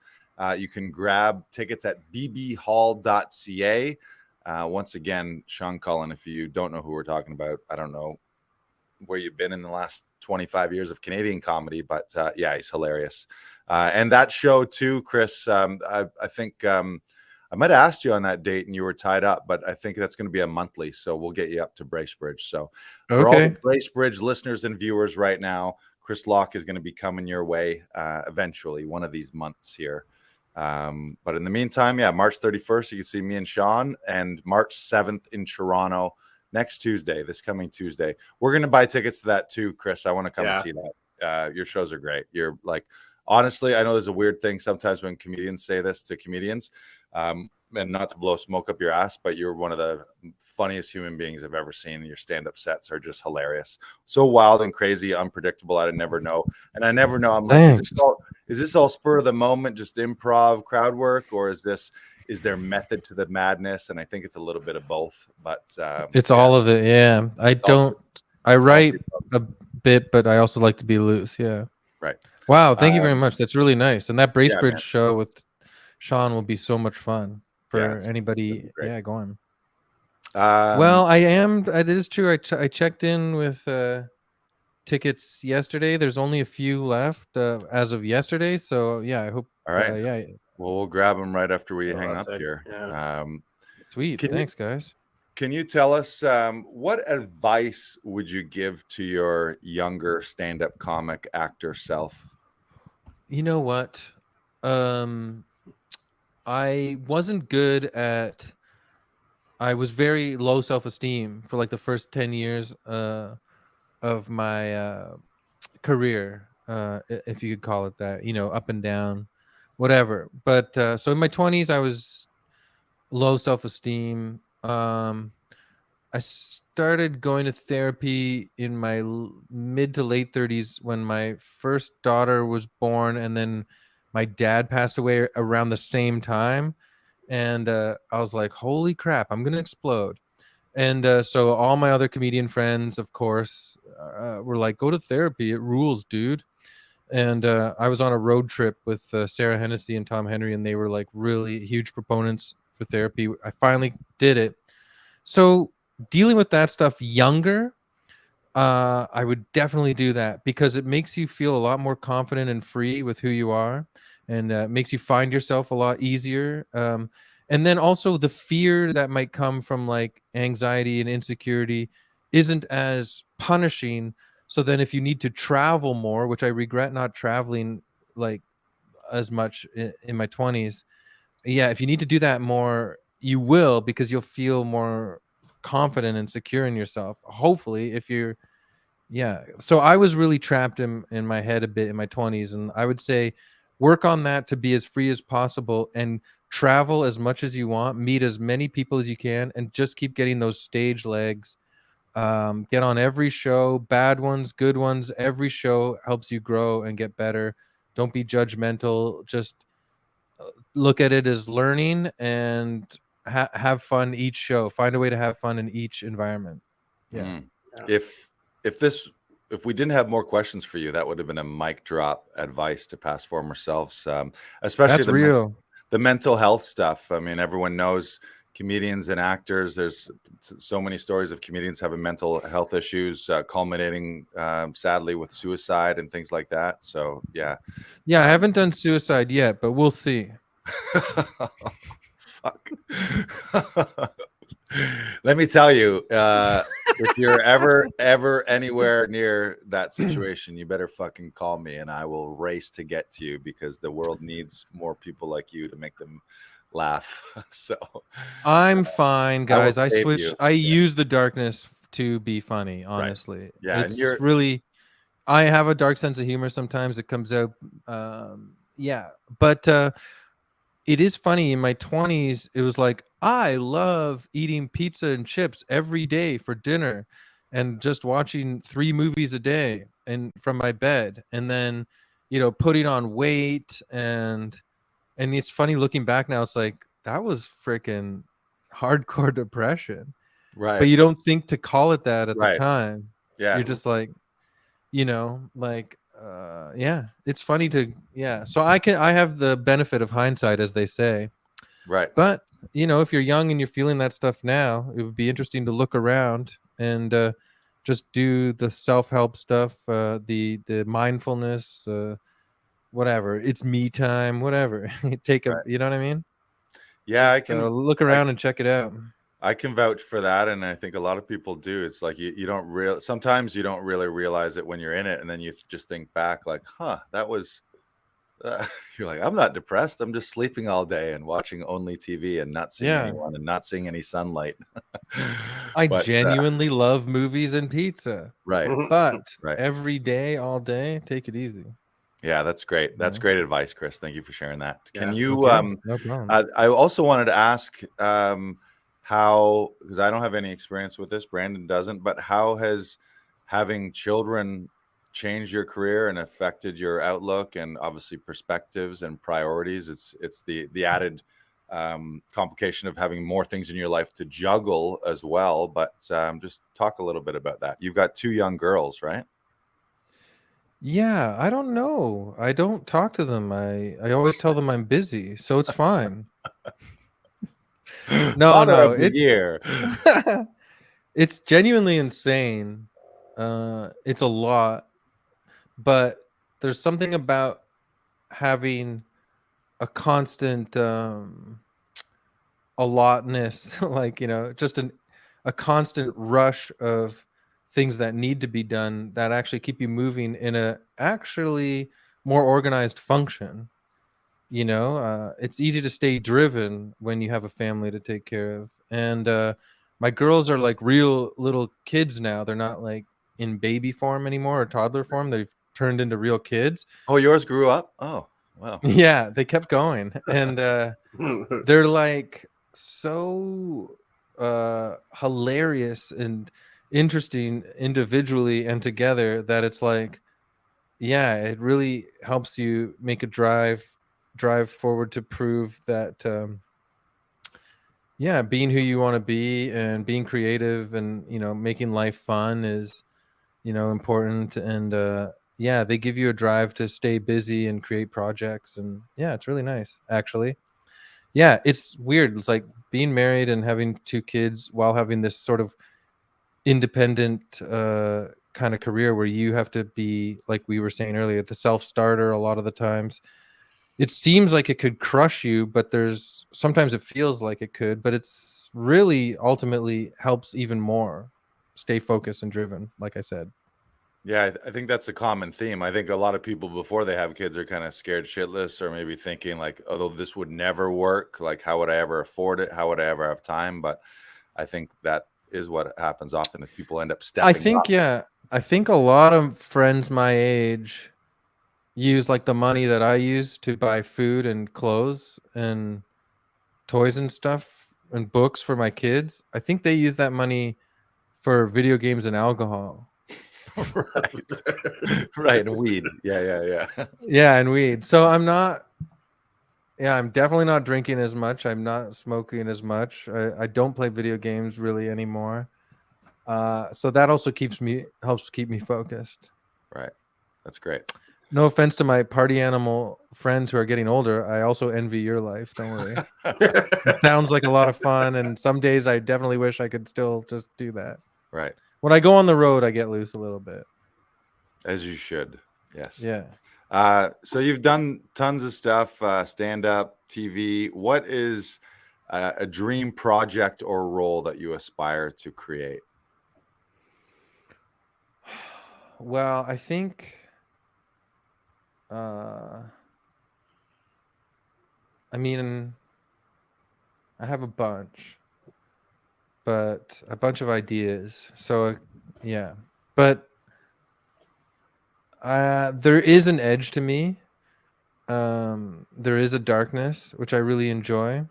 Speaker 1: you can grab tickets at bbhall.ca. Once again, Sean Cullen, if you don't know who we're talking about, I don't know where you've been in the last 25 years of Canadian comedy, but yeah, he's hilarious. And that show too, Chris, I think I might have asked you on that date and you were tied up, but I think that's going to be a monthly. So we'll get you up to Bracebridge. So for all the Bracebridge listeners and viewers right now, Chris Locke is going to be coming your way eventually, one of these months here. But in the meantime, yeah, March 31st, you can see me and Sean, and March 7th in Toronto next Tuesday, this coming Tuesday. We're going to buy tickets to that too, Chris. I want to come and see that. Your shows are great. You're honestly, I know there's a weird thing sometimes when comedians say this to comedians, and not to blow smoke up your ass, but you're one of the funniest human beings I've ever seen. Your stand-up sets are just hilarious. So wild and crazy, unpredictable. I'd never know. And I never know. I'm like, is this all spur of the moment, just improv crowd work, or is there method to the madness? And I think it's a little bit of both, but
Speaker 4: it's all of it. Yeah. I write a bit, but I also like to be loose. Yeah.
Speaker 1: Right.
Speaker 4: Wow. Thank you very much. That's really nice. And that Bracebridge show with Sean will be so much fun for anybody. Yeah, go on. Well, it is true. I checked in with tickets yesterday. There's only a few left as of yesterday. So yeah, I hope.
Speaker 1: All right. Well, we'll grab them right after we hang up here.
Speaker 5: Yeah.
Speaker 4: Sweet. Thanks, guys.
Speaker 1: Can you tell us what advice would you give to your younger stand-up comic actor self?
Speaker 4: You know what? I wasn't good at I was very low self-esteem for like the first 10 years of my career, if you could call it that, up and down, whatever. But so in my 20s, I was low self-esteem. I started going to therapy in my mid to late 30s when my first daughter was born, and then my dad passed away around the same time. And I was like, holy crap, I'm gonna explode. And so all my other comedian friends, of course, were like, go to therapy, it rules, dude. And I was on a road trip with Sarah Hennessy and Tom Henry, and they were like really huge proponents for therapy. I finally did it. So dealing with that stuff younger, I would definitely do that, because it makes you feel a lot more confident and free with who you are, and makes you find yourself a lot easier. And then also the fear that might come from like anxiety and insecurity isn't as punishing. So then if you need to travel more, which I regret not traveling like as much in my 20s, yeah, if you need to do that more, you will, because you'll feel more confident and secure in yourself, hopefully. If you're Yeah, so I was really trapped in my head a bit in my 20s, and I would say work on that to be as free as possible, and travel as much as you want, meet as many people as you can, and just keep getting those stage legs. Get on every show, bad ones, good ones. Every show helps you grow and get better. Don't be judgmental. Just look at it as learning, and have fun each show. Find a way to have fun in each environment. Yeah.
Speaker 1: If this if we didn't have more questions for you, that would have been a mic drop advice to past former selves, especially
Speaker 4: That's real.
Speaker 1: the mental health stuff. I mean, everyone knows comedians and actors. There's so many stories of comedians having mental health issues, culminating sadly with suicide and things like that. So yeah.
Speaker 4: Yeah, I haven't done suicide yet, but we'll see.
Speaker 1: Fuck. Let me tell you, if you're ever anywhere near that situation, you better fucking call me, and I will race to get to you, because the world needs more people like you to make them laugh. So
Speaker 4: I'm fine, guys. I
Speaker 1: save
Speaker 4: switch.
Speaker 1: you.
Speaker 4: I use the darkness to be funny. Honestly,
Speaker 1: Yeah, and
Speaker 4: it's
Speaker 1: you're
Speaker 4: really. I have a dark sense of humor sometimes. It comes out. Yeah, but it is funny. In my 20s, it was like I love eating pizza and chips every day for dinner, and just watching 3 movies a day and from my bed, and then putting on weight. And it's funny looking back now. It's like that was freaking hardcore depression, but
Speaker 1: right.
Speaker 4: you don't think to call it that at the
Speaker 1: Right.
Speaker 4: time.
Speaker 1: Yeah.
Speaker 4: You're just like, yeah, it's funny to, yeah. So I have the benefit of hindsight, as they say.
Speaker 1: Right.
Speaker 4: But if you're young and you're feeling that stuff now, it would be interesting to look around and just do the self-help stuff, the mindfulness, whatever. It's me time, whatever. Take a,
Speaker 1: Right.
Speaker 4: you know what I mean?
Speaker 1: Yeah, I
Speaker 4: Just,
Speaker 1: can
Speaker 4: look around and check it out.
Speaker 1: I can vouch for that, and I think a lot of people do. It's like you don't real sometimes you don't really realize it when you're in it, and then you just think back like, huh, that was you're like, I'm not depressed. I'm just sleeping all day and watching only TV and not seeing
Speaker 4: Yeah.
Speaker 1: anyone and not seeing any sunlight.
Speaker 4: I
Speaker 1: But
Speaker 4: genuinely love movies and pizza.
Speaker 1: right.
Speaker 4: But
Speaker 1: Right.
Speaker 4: every day, all day, take it easy.
Speaker 1: Yeah, that's great. That's
Speaker 4: Yeah.
Speaker 1: great advice, Chris. Thank you for sharing that. Can
Speaker 5: Yeah.
Speaker 1: you
Speaker 4: Okay, no problem.
Speaker 1: I also wanted to ask how, because I don't have any experience with this, Brandon doesn't, but how has having children changed your career and affected your outlook and obviously perspectives and priorities? It's the added complication of having more things in your life to juggle as well. But just talk a little bit about that. You've got 2 young girls, right?
Speaker 4: Yeah, I don't know. I don't talk to them. I always tell them I'm busy, so it's fine. No,
Speaker 1: Father
Speaker 4: no,
Speaker 1: of the year.
Speaker 4: it's genuinely insane. It's a lot, but there's something about having a constant allotness, like just a constant rush of things that need to be done that actually keep you moving in a actually more organized function. It's easy to stay driven when you have a family to take care of. And my girls are like real little kids now. They're not like in baby form anymore or toddler form. They've turned into real kids.
Speaker 1: Oh, yours grew up? Oh, wow.
Speaker 4: Yeah, they kept going. And they're like so hilarious and interesting individually and together that it's like, yeah, it really helps you make a drive forward to prove that being who you want to be and being creative and making life fun is important. And they give you a drive to stay busy and create projects. And yeah, it's really nice, actually. Yeah, it's weird. It's like being married and having 2 kids while having this sort of independent kind of career where you have to be, like we were saying earlier, the self-starter a lot of the times. It seems like it could crush you, but sometimes it feels like it could, but it's really ultimately helps even more stay focused and driven, like I said.
Speaker 1: Yeah, I think that's a common theme. I think a lot of people before they have kids are kind of scared shitless, or maybe thinking like, although this would never work, like how would I ever afford it? How would I ever have time? But I think that is what happens often if people end up stepping up.
Speaker 4: I think a lot of friends my age use like the money that I use to buy food and clothes and toys and stuff and books for my kids. I think they use that money for video games and alcohol.
Speaker 1: Right. Right. And weed. Yeah.
Speaker 4: Yeah, and weed. So I'm definitely not drinking as much. I'm not smoking as much. I don't play video games really anymore. So that also helps keep me focused.
Speaker 1: Right. That's great.
Speaker 4: No offense to my party animal friends who are getting older. I also envy your life. Don't worry. It sounds like a lot of fun. And some days I definitely wish I could still just do that.
Speaker 1: Right.
Speaker 4: When I go on the road, I get loose a little bit.
Speaker 1: As you should. Yes.
Speaker 4: Yeah.
Speaker 1: So you've done tons of stuff, stand-up, TV. What is a dream project or role that you aspire to create?
Speaker 4: Well, I think I mean, I have a bunch of ideas. So yeah, but there is an edge to me. There is a darkness which I really enjoy,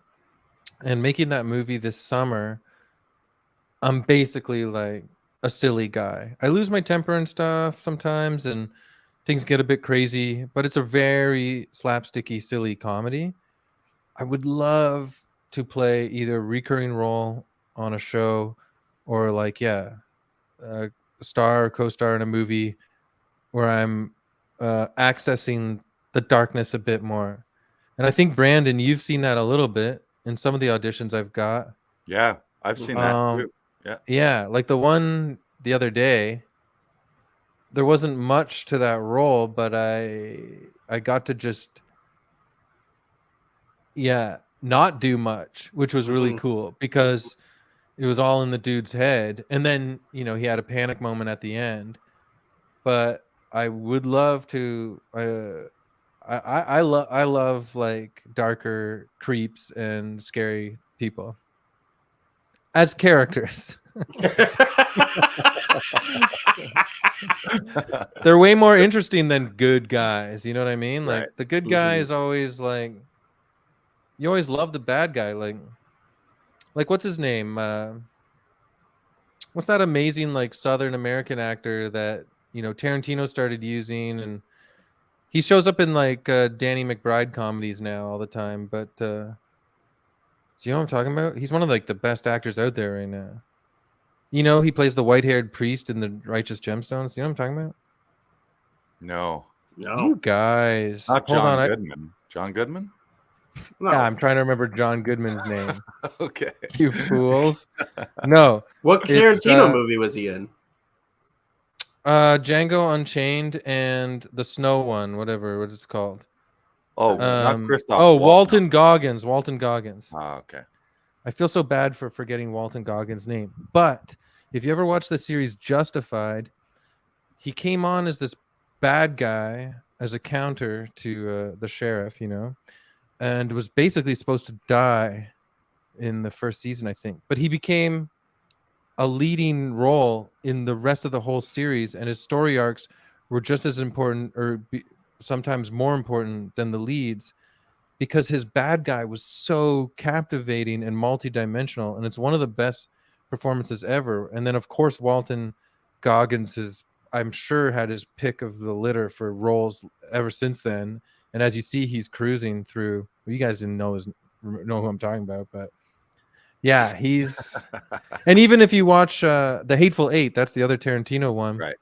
Speaker 4: and making that movie this summer, I'm basically like a silly guy. I lose my temper and stuff sometimes, and things get a bit crazy, but it's a very slapsticky, silly comedy. I would love to play either a recurring role on a show or a star or co-star in a movie where I'm accessing the darkness a bit more. And I think, Brandon, you've seen that a little bit in some of the auditions I've got.
Speaker 1: Yeah, I've seen that too.
Speaker 4: Yeah, like the one the other day, there wasn't much to that role, but I got to just not do much, which was really cool because it was all in the dude's head. And then, he had a panic moment at the end. But I would love to I love like darker creeps and scary people as characters. They're way more interesting than good guys. You know what I mean? Like the good guy is always like, you always love the bad guy. Like what's his name? What's that amazing like Southern American actor that Tarantino started using, and he shows up in like Danny McBride comedies now all the time. But do you know what I'm talking about? He's one of like the best actors out there right now. He plays the white-haired priest in the Righteous Gemstones. You know what I'm talking about?
Speaker 1: No.
Speaker 4: You guys.
Speaker 1: Not John Goodman. John Goodman?
Speaker 5: No.
Speaker 4: Yeah, I'm trying to remember John Goodman's name.
Speaker 1: Okay.
Speaker 4: You fools. No.
Speaker 5: What Tarantino movie was he in?
Speaker 4: Django Unchained and the Snow one, whatever what it's called.
Speaker 1: Oh, not Christoph.
Speaker 4: Oh, Walton Goggins. Walton Goggins.
Speaker 1: Oh, okay.
Speaker 4: I feel so bad for forgetting Walton Goggins' name. But if you ever watch the series Justified, he came on as this bad guy as a counter to the sheriff, and was basically supposed to die in the first season, I think. But he became a leading role in the rest of the whole series, and his story arcs were just as important, or sometimes more important than the leads, because his bad guy was so captivating and multidimensional, and it's one of the best performances ever. And then, of course, Walton Goggins has, I'm sure, had his pick of the litter for roles ever since then. And as you see, he's cruising through. Well, you guys didn't know who I'm talking about, but yeah, he's. And even if you watch The Hateful Eight, that's the other Tarantino one.
Speaker 1: Right.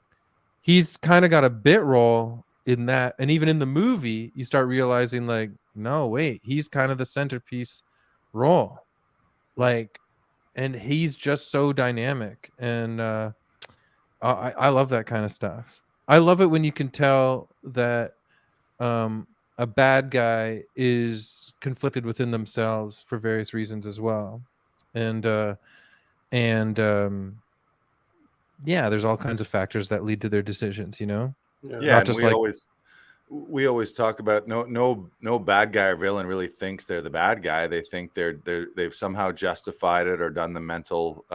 Speaker 4: He's kind of got a bit role in that, and even in the movie, you start realizing, like, no, wait, he's kind of the centerpiece role, like, and he's just so dynamic, and I love that kind of stuff. I love it when you can tell that a bad guy is conflicted within themselves for various reasons as well, and yeah, there's all kinds of factors that lead to their decisions, you know.
Speaker 1: Yeah, and we always talk about no bad guy or villain really thinks they're the bad guy. They think they've somehow justified it or done the mental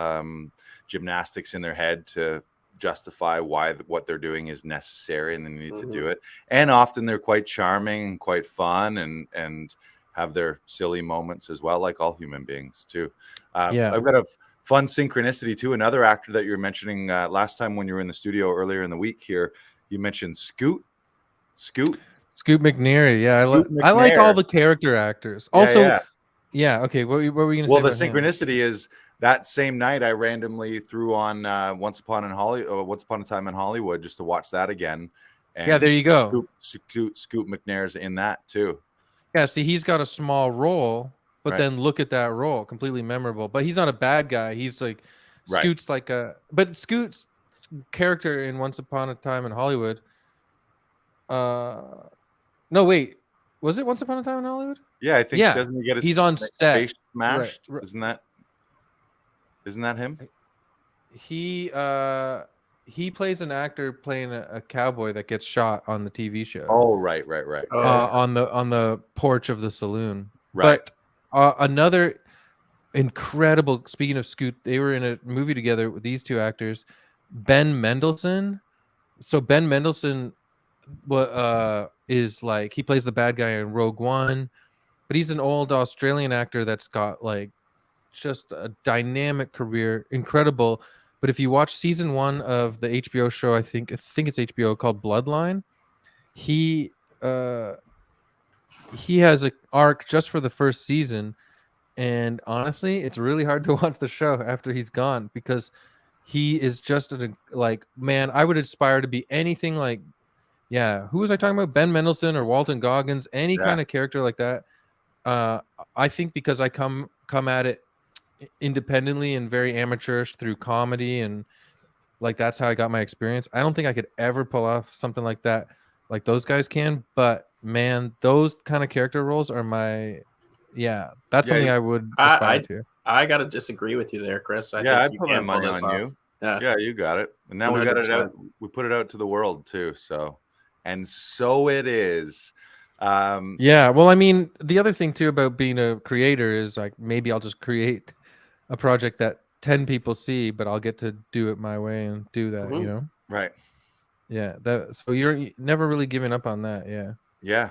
Speaker 1: gymnastics in their head to justify why what they're doing is necessary, and they need to do it. And often they're quite charming and quite fun, and have their silly moments as well, like all human beings too.
Speaker 4: Yeah,
Speaker 1: I've got a fun synchronicity too. Another actor that you were mentioning last time when you were in the studio earlier in the week here, you mentioned Scoot
Speaker 4: McNairy. Yeah,
Speaker 1: Scoot
Speaker 4: I like all
Speaker 1: McNair.
Speaker 4: the character actors. Also,
Speaker 1: yeah.
Speaker 4: Okay. What were we going to say?
Speaker 1: Well, the
Speaker 4: about him?
Speaker 1: synchronicity is that same night I randomly threw on Once Upon a Time in Hollywood just to watch that again. And
Speaker 4: yeah, there you go.
Speaker 1: Scoot McNair's in that too.
Speaker 4: Yeah, see, he's got a small role, but
Speaker 1: Right.
Speaker 4: then look at that role, completely memorable. But he's not a bad guy. He's like Scoot's like a, but Scoot's character in Once Upon a Time in Hollywood. No, wait, was it Once Upon a Time in Hollywood?
Speaker 1: Yeah, I think.
Speaker 4: Yeah,
Speaker 1: doesn't he get his
Speaker 4: he's on set.
Speaker 1: face smashed?
Speaker 4: Right.
Speaker 1: Isn't that him?
Speaker 4: He plays an actor playing a cowboy that gets shot on the TV show.
Speaker 1: Oh, right.
Speaker 4: On the porch of the saloon.
Speaker 1: Right.
Speaker 4: But another incredible. Speaking of Scoot, they were in a movie together with these two actors, Ben Mendelsohn. So Ben Mendelsohn, is like, he plays the bad guy in Rogue One, but he's an old Australian actor that's got like just a dynamic career, incredible. But if you watch season 1 of the HBO show, I think it's HBO, called Bloodline, he has an arc just for the first season, and honestly, it's really hard to watch the show after he's gone, because he is just like, man, I would aspire to be anything like, yeah, who was I talking about? Ben Mendelsohn or Walton Goggins, any kind of character like that. I think because I come at it independently and very amateurish through comedy, and like that's how I got my experience. I don't think I could ever pull off something like that like those guys can, but man, those kind of character roles are that's something I would aspire to.
Speaker 5: I gotta disagree with you there, Chris. I
Speaker 1: put my money on you. Yeah, you got it. And now 100%. We got it out. We put it out to the world too. So it is.
Speaker 4: Yeah, well, I mean, the other thing too about being a creator is, like, maybe I'll just create a project that 10 people see, but I'll get to do it my way and do that, you know?
Speaker 1: Right.
Speaker 4: Yeah. So you're never really giving up on that. Yeah.
Speaker 1: Yeah.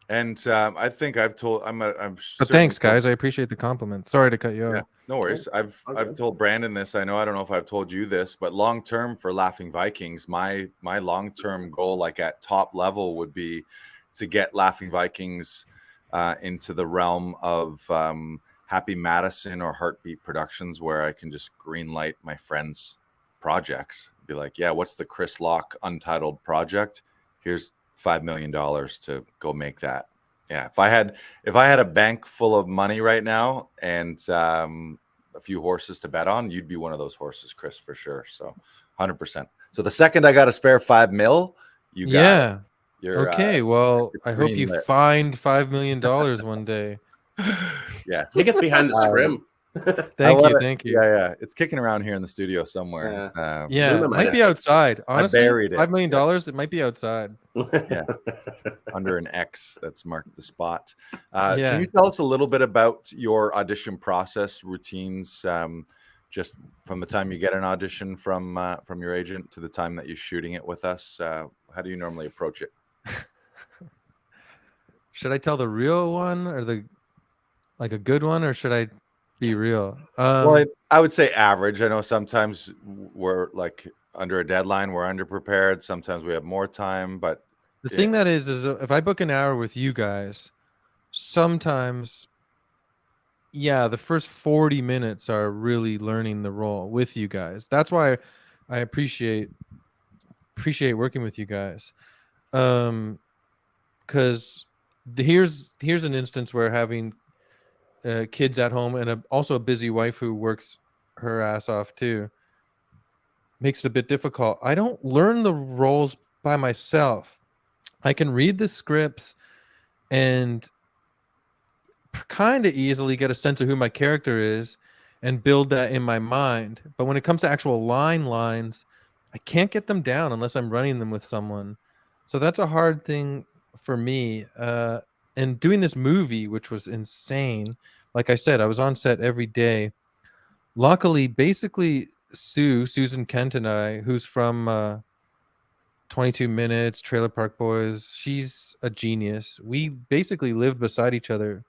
Speaker 1: And I think I've told,
Speaker 4: but thanks, guys. I appreciate the compliment. Sorry to cut you off.
Speaker 1: No worries. I've told Brandon this. I don't know if I've told you this, but long term for Laughing Vikings, my long term goal, like at top level, would be to get Laughing Vikings into the realm of Happy Madison or Heartbeat Productions, where I can just green light my friends' projects. Be like, yeah, what's the Chris Locke untitled project? Here's $5 million to go make that. Yeah, if I had a bank full of money right now and a few horses to bet on, you'd be one of those horses, Chris, for sure. So 100%. So the second I got a spare $5 million, you got it. You're,
Speaker 4: okay. Well, I hope you find $5 million one day.
Speaker 1: Yes.
Speaker 5: He gets behind the scrim.
Speaker 4: Thank you. Thank you.
Speaker 1: Yeah. It's kicking around here in the studio somewhere.
Speaker 4: Yeah,
Speaker 5: Luna
Speaker 4: it
Speaker 5: might
Speaker 4: might
Speaker 5: have
Speaker 4: be
Speaker 5: it.
Speaker 4: outside. Honestly,
Speaker 1: buried it.
Speaker 4: $5 million, it might be outside.
Speaker 1: Yeah. Under an X that's marked the spot.
Speaker 4: Yeah.
Speaker 1: Can you tell us a little bit about your audition process routines, just from the time you get an audition from your agent to the time that you're shooting it with us? How do you normally approach it?
Speaker 4: Should I tell the real one or like a good one, or should I be real?
Speaker 1: Well, I would say average. I know sometimes we're like under a deadline, we're underprepared. Sometimes we have more time, but
Speaker 4: the thing that is if I book an hour with you guys, sometimes, yeah, the first 40 minutes are really learning the role with you guys. That's why I appreciate working with you guys. Because here's an instance where having kids at home and also a busy wife who works her ass off too makes it a bit difficult. I don't learn the roles by myself. I can read the scripts and kind of easily get a sense of who my character is and build that in my mind. But when it comes to actual lines, I can't get them down unless I'm running them with someone. So that's a hard thing for me. And doing this movie, which was insane, like I said, I was on set every day. Luckily, basically, Susan Kent and I, who's from 22 Minutes, Trailer Park Boys, she's a genius. We basically lived beside each other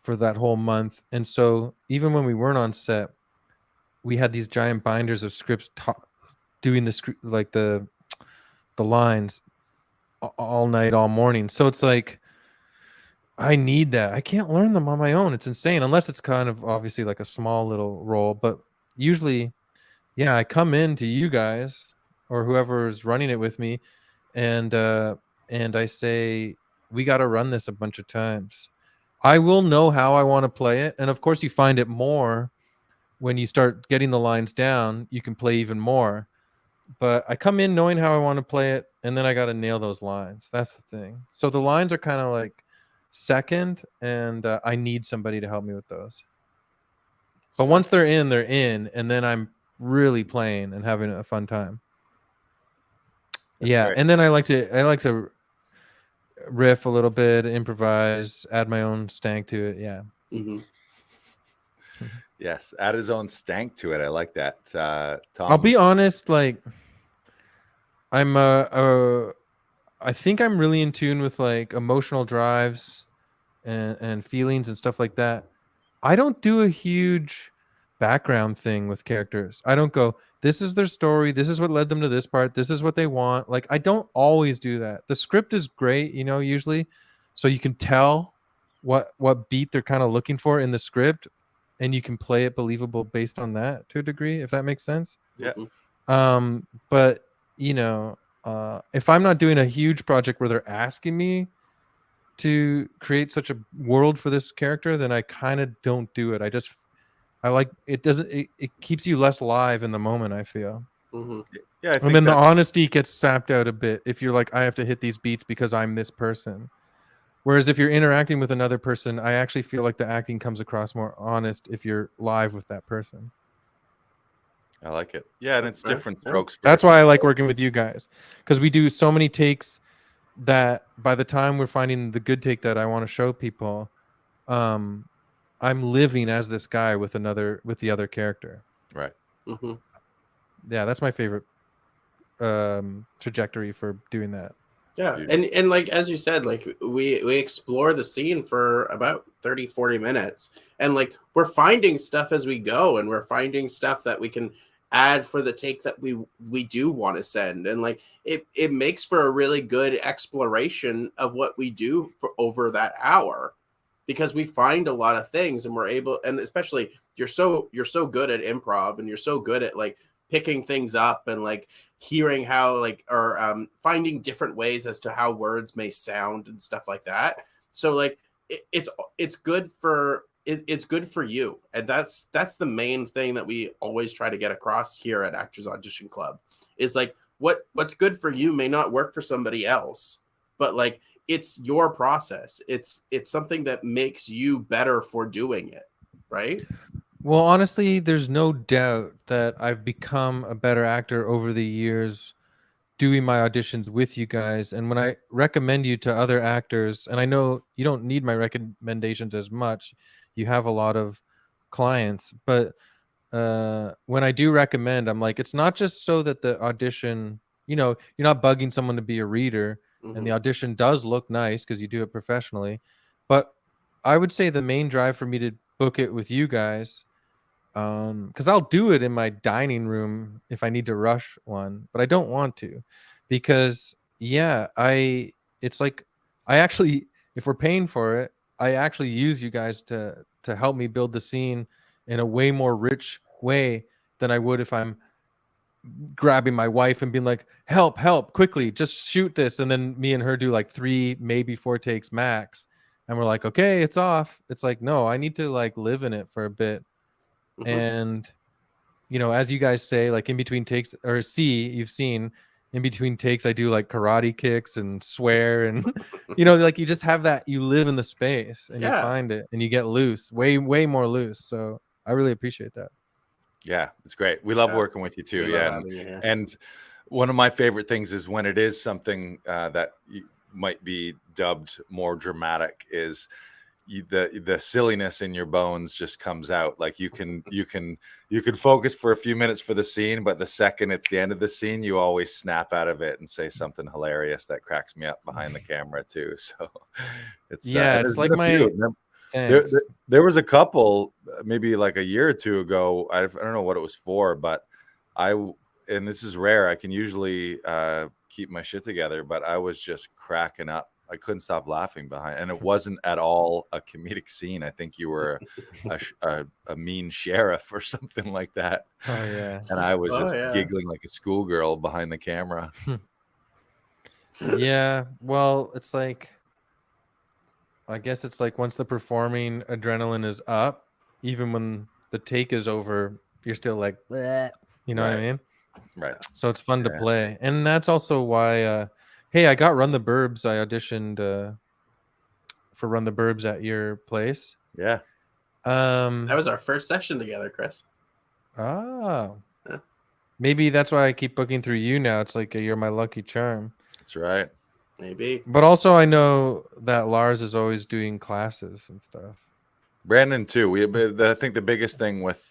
Speaker 4: for that whole month. And so even when we weren't on set, we had these giant binders of scripts doing the lines all night, all morning. So it's like, I need that. I can't learn them on my own. It's insane, unless it's kind of obviously like a small little role. But usually, yeah, I come in to you guys or whoever's running it with me, and I say, we got to run this a bunch of times. I will know how I want to play it, and of course, you find it more when you start getting the lines down. You can play even more. But I come in knowing how I want to play it, and then I got to nail those lines. That's the thing. So the lines are kind of like second, and I need somebody to help me with those. But once they're in, and then I'm really playing and having a fun time.
Speaker 1: That's
Speaker 4: yeah,
Speaker 1: great.
Speaker 4: And then I like to riff a little bit, improvise, add my own stank to it. Yeah.
Speaker 5: Mm-hmm.
Speaker 1: Yes, add his own stank to it. I like that. Tom,
Speaker 4: I'll be honest, like I'm I think I'm really in tune with like emotional drives and feelings and stuff like that. I don't do a huge background thing with characters. I don't go, this is their story, this is what led them to this part, this is what they want. Like, I don't always do that. The script is great, usually, so you can tell what beat they're kind of looking for in the script, and you can play it believable based on that to a degree, if that makes sense.
Speaker 1: Yeah.
Speaker 4: But if I'm not doing a huge project where they're asking me to create such a world for this character, then I kind of don't do it. I like it. It keeps you less live in the moment, I feel.
Speaker 5: Mm-hmm.
Speaker 1: Yeah, I think
Speaker 4: and then the honesty gets sapped out a bit if you're like, I have to hit these beats because I'm this person. Whereas if you're interacting with another person, I actually feel like the acting comes across more honest if you're live with that person.
Speaker 1: I like it. Yeah, and it's different strokes.
Speaker 4: That's why I like working with you guys, because we do so many takes that by the time we're finding the good take that I want to show people, I'm living as this guy with the other character.
Speaker 1: Right.
Speaker 5: Mm-hmm.
Speaker 4: Yeah, that's my favorite trajectory for doing that.
Speaker 5: Yeah, and like as you said, like we explore the scene for about 30-40 minutes, and like we're finding stuff as we go, and we're finding stuff that we can add for the take that we do want to send, and like it makes for a really good exploration of what we do for over that hour, because we find a lot of things, and we're able, and especially you're so good at improv, and you're so good at like picking things up and like hearing how like or finding different ways as to how words may sound and stuff like that. So like it's good for it's good for you, and that's the main thing that we always try to get across here at Actors Audition Club is like what's good for you may not work for somebody else, but like it's your process. It's something that makes you better for doing it, right?
Speaker 4: Well, honestly, there's no doubt that I've become a better actor over the years doing my auditions with you guys. And when I recommend you to other actors, and I know you don't need my recommendations as much, you have a lot of clients, but when I do recommend, I'm like, it's not just so that the audition, you're not bugging someone to be a reader, and the audition does look nice because you do it professionally. But I would say the main drive for me to book it with you guys, because I'll do it in my dining room if I need to rush one, but I don't want to, because it's like I actually, if we're paying for it, I actually use you guys to help me build the scene in a way more rich way than I would if I'm grabbing my wife and being like, help quickly, just shoot this, and then me and her do like 3 maybe 4 takes max, and we're like, okay, it's off. It's like, no, I need to like live in it for a bit. And as you guys say, like in between takes, or you've seen in between takes, I do like karate kicks and swear, and like you just have that, you live in the space and you find it and you get loose, way more loose. So I really appreciate that.
Speaker 1: Yeah, it's great. We love working with you too. Yeah, and one of my favorite things is when it is something that might be dubbed more dramatic, is the silliness in your bones just comes out. Like you can focus for a few minutes for the scene, but the second it's the end of the scene, you always snap out of it and say something hilarious that cracks me up behind the camera too. So it's
Speaker 4: it's like my
Speaker 1: there was a couple maybe like a year or two ago. I don't know what it was for, but and this is rare. I can usually keep my shit together, but I was just cracking up. I couldn't stop laughing behind, and it wasn't at all a comedic scene. I think you were a mean sheriff or something like that.
Speaker 4: Oh yeah.
Speaker 1: And I was just giggling like a schoolgirl behind the camera.
Speaker 4: Yeah, well, it's like, I guess it's like once the performing adrenaline is up, even when the take is over, you're still like, bleh, what I mean?
Speaker 1: Right.
Speaker 4: So it's fun to play, and that's also why. Hey, I got Run the Burbs. I auditioned for Run the Burbs at your place.
Speaker 1: Yeah.
Speaker 5: That was our first session together, Chris.
Speaker 4: Oh. Yeah. Maybe that's why I keep booking through you now. It's like you're my lucky charm.
Speaker 1: That's right.
Speaker 5: Maybe.
Speaker 4: But also I know that Lars is always doing classes and stuff.
Speaker 1: Brandon too. I think the biggest thing with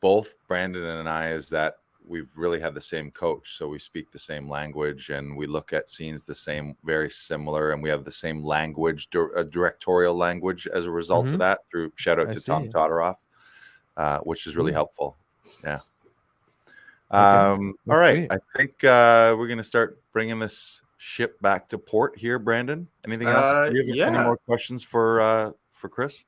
Speaker 1: both Brandon and I is that we've really had the same coach, so we speak the same language and we look at scenes the same, very similar, and we have the same language, directorial language as a result of that. Through shout out to Tom Todoroff, which is really helpful. Yeah. All right, I think we're gonna start bringing this ship back to port here. Brandon, anything else? Do you have any more questions for Chris?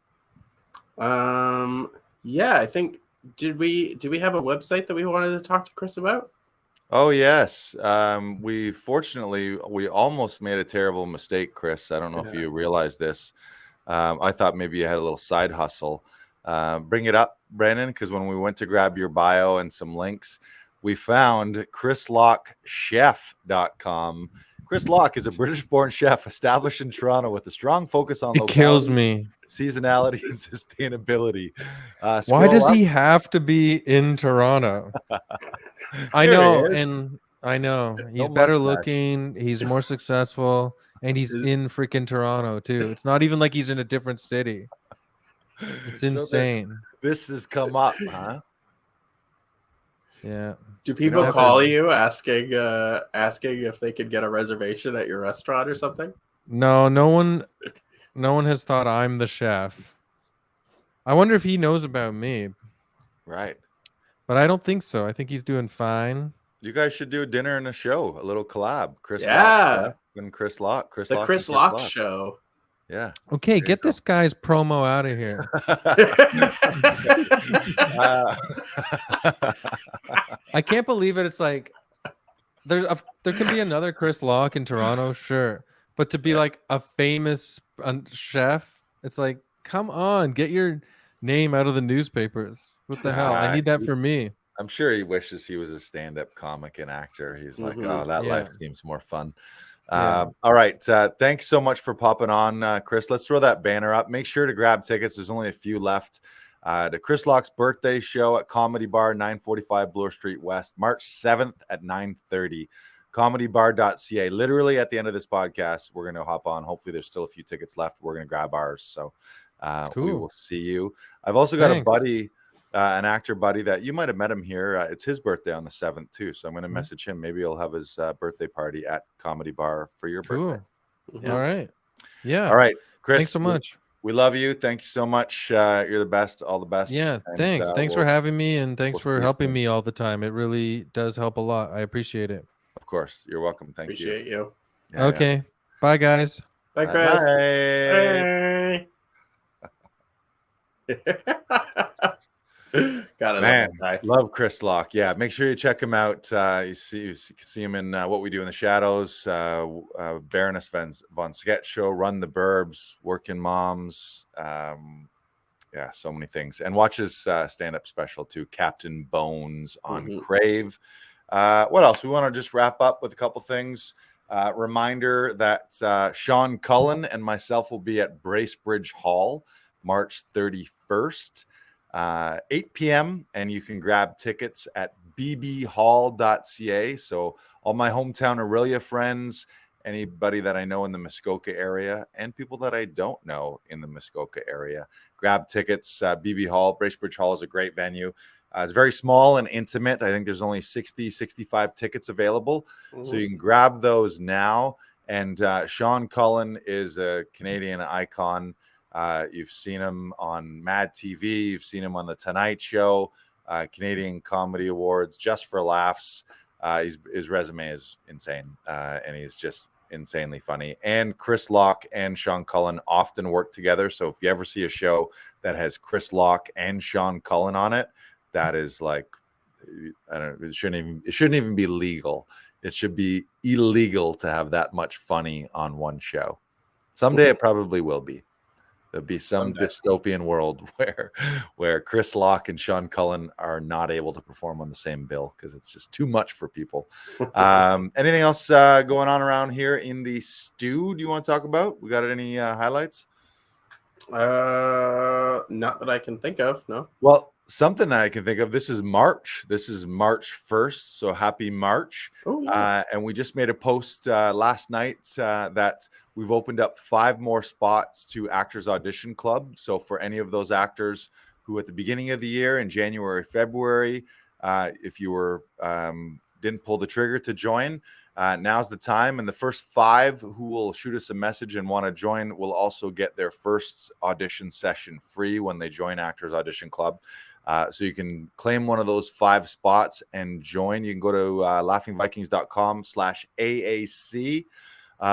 Speaker 5: Yeah, I think. Did we have a website that we wanted to talk to Chris about?
Speaker 1: Oh yes. We almost made a terrible mistake, Chris. I don't know if you realized this. I thought maybe you had a little side hustle. Bring it up, Brandon, because when we went to grab your bio and some links, we found chrislockchef.com. Chris Locke is a British-born chef established in Toronto with a strong focus on locality,
Speaker 4: kills me,
Speaker 1: seasonality, and sustainability.
Speaker 4: Why does he have to be in Toronto? I know he's better looking, he's more successful, and he's in freaking Toronto too. It's not even like he's in a different city. It's insane.
Speaker 1: So this has come up, huh?
Speaker 4: Yeah.
Speaker 5: Do people call you asking if they could get a reservation at your restaurant or something?
Speaker 4: No one has thought I'm the chef. I wonder if he knows about me.
Speaker 1: Right.
Speaker 4: But I don't think so. I think he's doing fine.
Speaker 1: You guys should do a dinner and a show, a little collab. Chris
Speaker 5: Locke
Speaker 1: and Chris Locke.
Speaker 5: The Chris Locke show.
Speaker 1: Yeah.
Speaker 4: Okay, get this guy's promo out of here. I can't believe it. It's like there can be another Chris Locke in Toronto, sure, but to be like a famous chef, it's like, come on, get your name out of the newspapers. What the hell? I need that for me.
Speaker 1: I'm sure he wishes he was a stand-up comic and actor. He's like, oh, that life seems more fun. All right. Thanks so much for popping on, Chris. Let's throw that banner up. Make sure to grab tickets. There's only a few left. to Chris Locke's birthday show at Comedy Bar, 945 Bloor Street West, March 7th at 9:30. comedybar.ca. Literally at the end of this podcast, we're going to hop on. Hopefully there's still a few tickets left. We're going to grab ours. So we
Speaker 4: Cool.
Speaker 1: will see you. I've also got
Speaker 4: Thanks.
Speaker 1: a buddy, an actor buddy that you might have met him here. It's his birthday on the 7th too. So I'm going to message him. Maybe he'll have his birthday party at Comedy Bar for your birthday.
Speaker 4: Cool. All right. Yeah.
Speaker 1: All right, Chris.
Speaker 4: Thanks so much.
Speaker 1: We love you. Thank you so much. You're the best. All the best.
Speaker 4: Yeah.
Speaker 1: And,
Speaker 4: Thanks. Thanks for having me, and thanks
Speaker 1: we'll
Speaker 4: for
Speaker 1: see you
Speaker 4: helping
Speaker 1: soon.
Speaker 4: me all the time. It really does help a lot. I appreciate it.
Speaker 1: Of course. You're welcome. Thank
Speaker 5: Appreciate you.
Speaker 1: you.
Speaker 4: Okay. Bye, guys.
Speaker 5: Bye, Chris.
Speaker 1: Bye.
Speaker 5: Bye. Got it.
Speaker 1: Man, I love Chris Locke. Yeah, make sure you check him out. You see him in What We Do in the Shadows, Baroness von Sketch Show, Run the Burbs, Working Moms. Yeah, so many things. And watch his stand-up special too, Captain Bones on Crave. What else? We want to just wrap up with a couple things. Reminder that Sean Cullen and myself will be at Bracebridge Hall, March 31st. 8 p.m. and you can grab tickets at bbhall.ca. So all my hometown Aurelia friends, anybody that I know in the Muskoka area, and people that I don't know in the Muskoka area, grab tickets. BB Hall, Bracebridge Hall is a great venue. It's very small and intimate. I think there's only 65 tickets available. So you can grab those now. And Sean Cullen is a Canadian icon. You've seen him on Mad TV. You've seen him on The Tonight Show, Canadian Comedy Awards, Just for Laughs. His resume is insane, and he's just insanely funny. And Chris Locke and Sean Cullen often work together. So if you ever see a show that has Chris Locke and Sean Cullen on it, that is like, I don't know, it shouldn't even be legal. It should be illegal to have that much funny on one show. Someday it probably will be. There'll be some dystopian world where Chris Locke and Sean Cullen are not able to perform on the same bill because it's just too much for people. Anything else going on around here in the stew? Do you want to talk about? We got any highlights?
Speaker 5: Not that I can think of. No.
Speaker 1: Well, something I can think of. This is March. This is March 1st. So happy March.
Speaker 5: Oh, yeah.
Speaker 1: And we just made a post last night that we've opened up 5 more spots to Actors Audition Club. So for any of those actors who at the beginning of the year in January, February, if you were didn't pull the trigger to join, now's the time. And the first 5 who will shoot us a message and want to join will also get their first audition session free when they join Actors Audition Club. So you can claim one of those 5 spots and join. You can go to laughingvikings.com/AAC.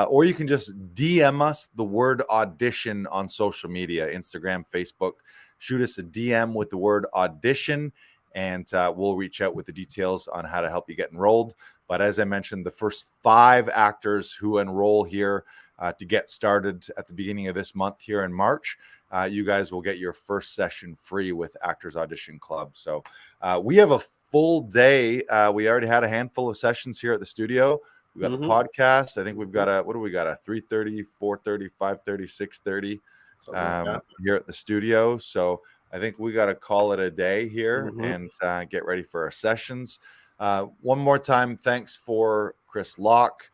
Speaker 1: Or you can just DM us the word audition on social media, Instagram, Facebook. Shoot us a DM with the word audition, and we'll reach out with the details on how to help you get enrolled. But as I mentioned, the first 5 actors who enroll here to get started at the beginning of this month here in March, you guys will get your first session free with Actors Audition Club. So we have a full day. We already had a handful of sessions here at the studio. We got the podcast. I think we've got a 3:30, 4:30, 5:30, 6:30 here at the studio. So I think we got to call it a day here and get ready for our sessions. One more time, thanks for Chris Locke.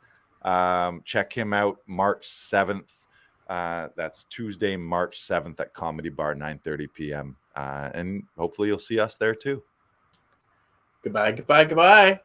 Speaker 1: Check him out March 7th. That's Tuesday, March 7th at Comedy Bar, 9:30 p.m. And hopefully you'll see us there too.
Speaker 5: Goodbye.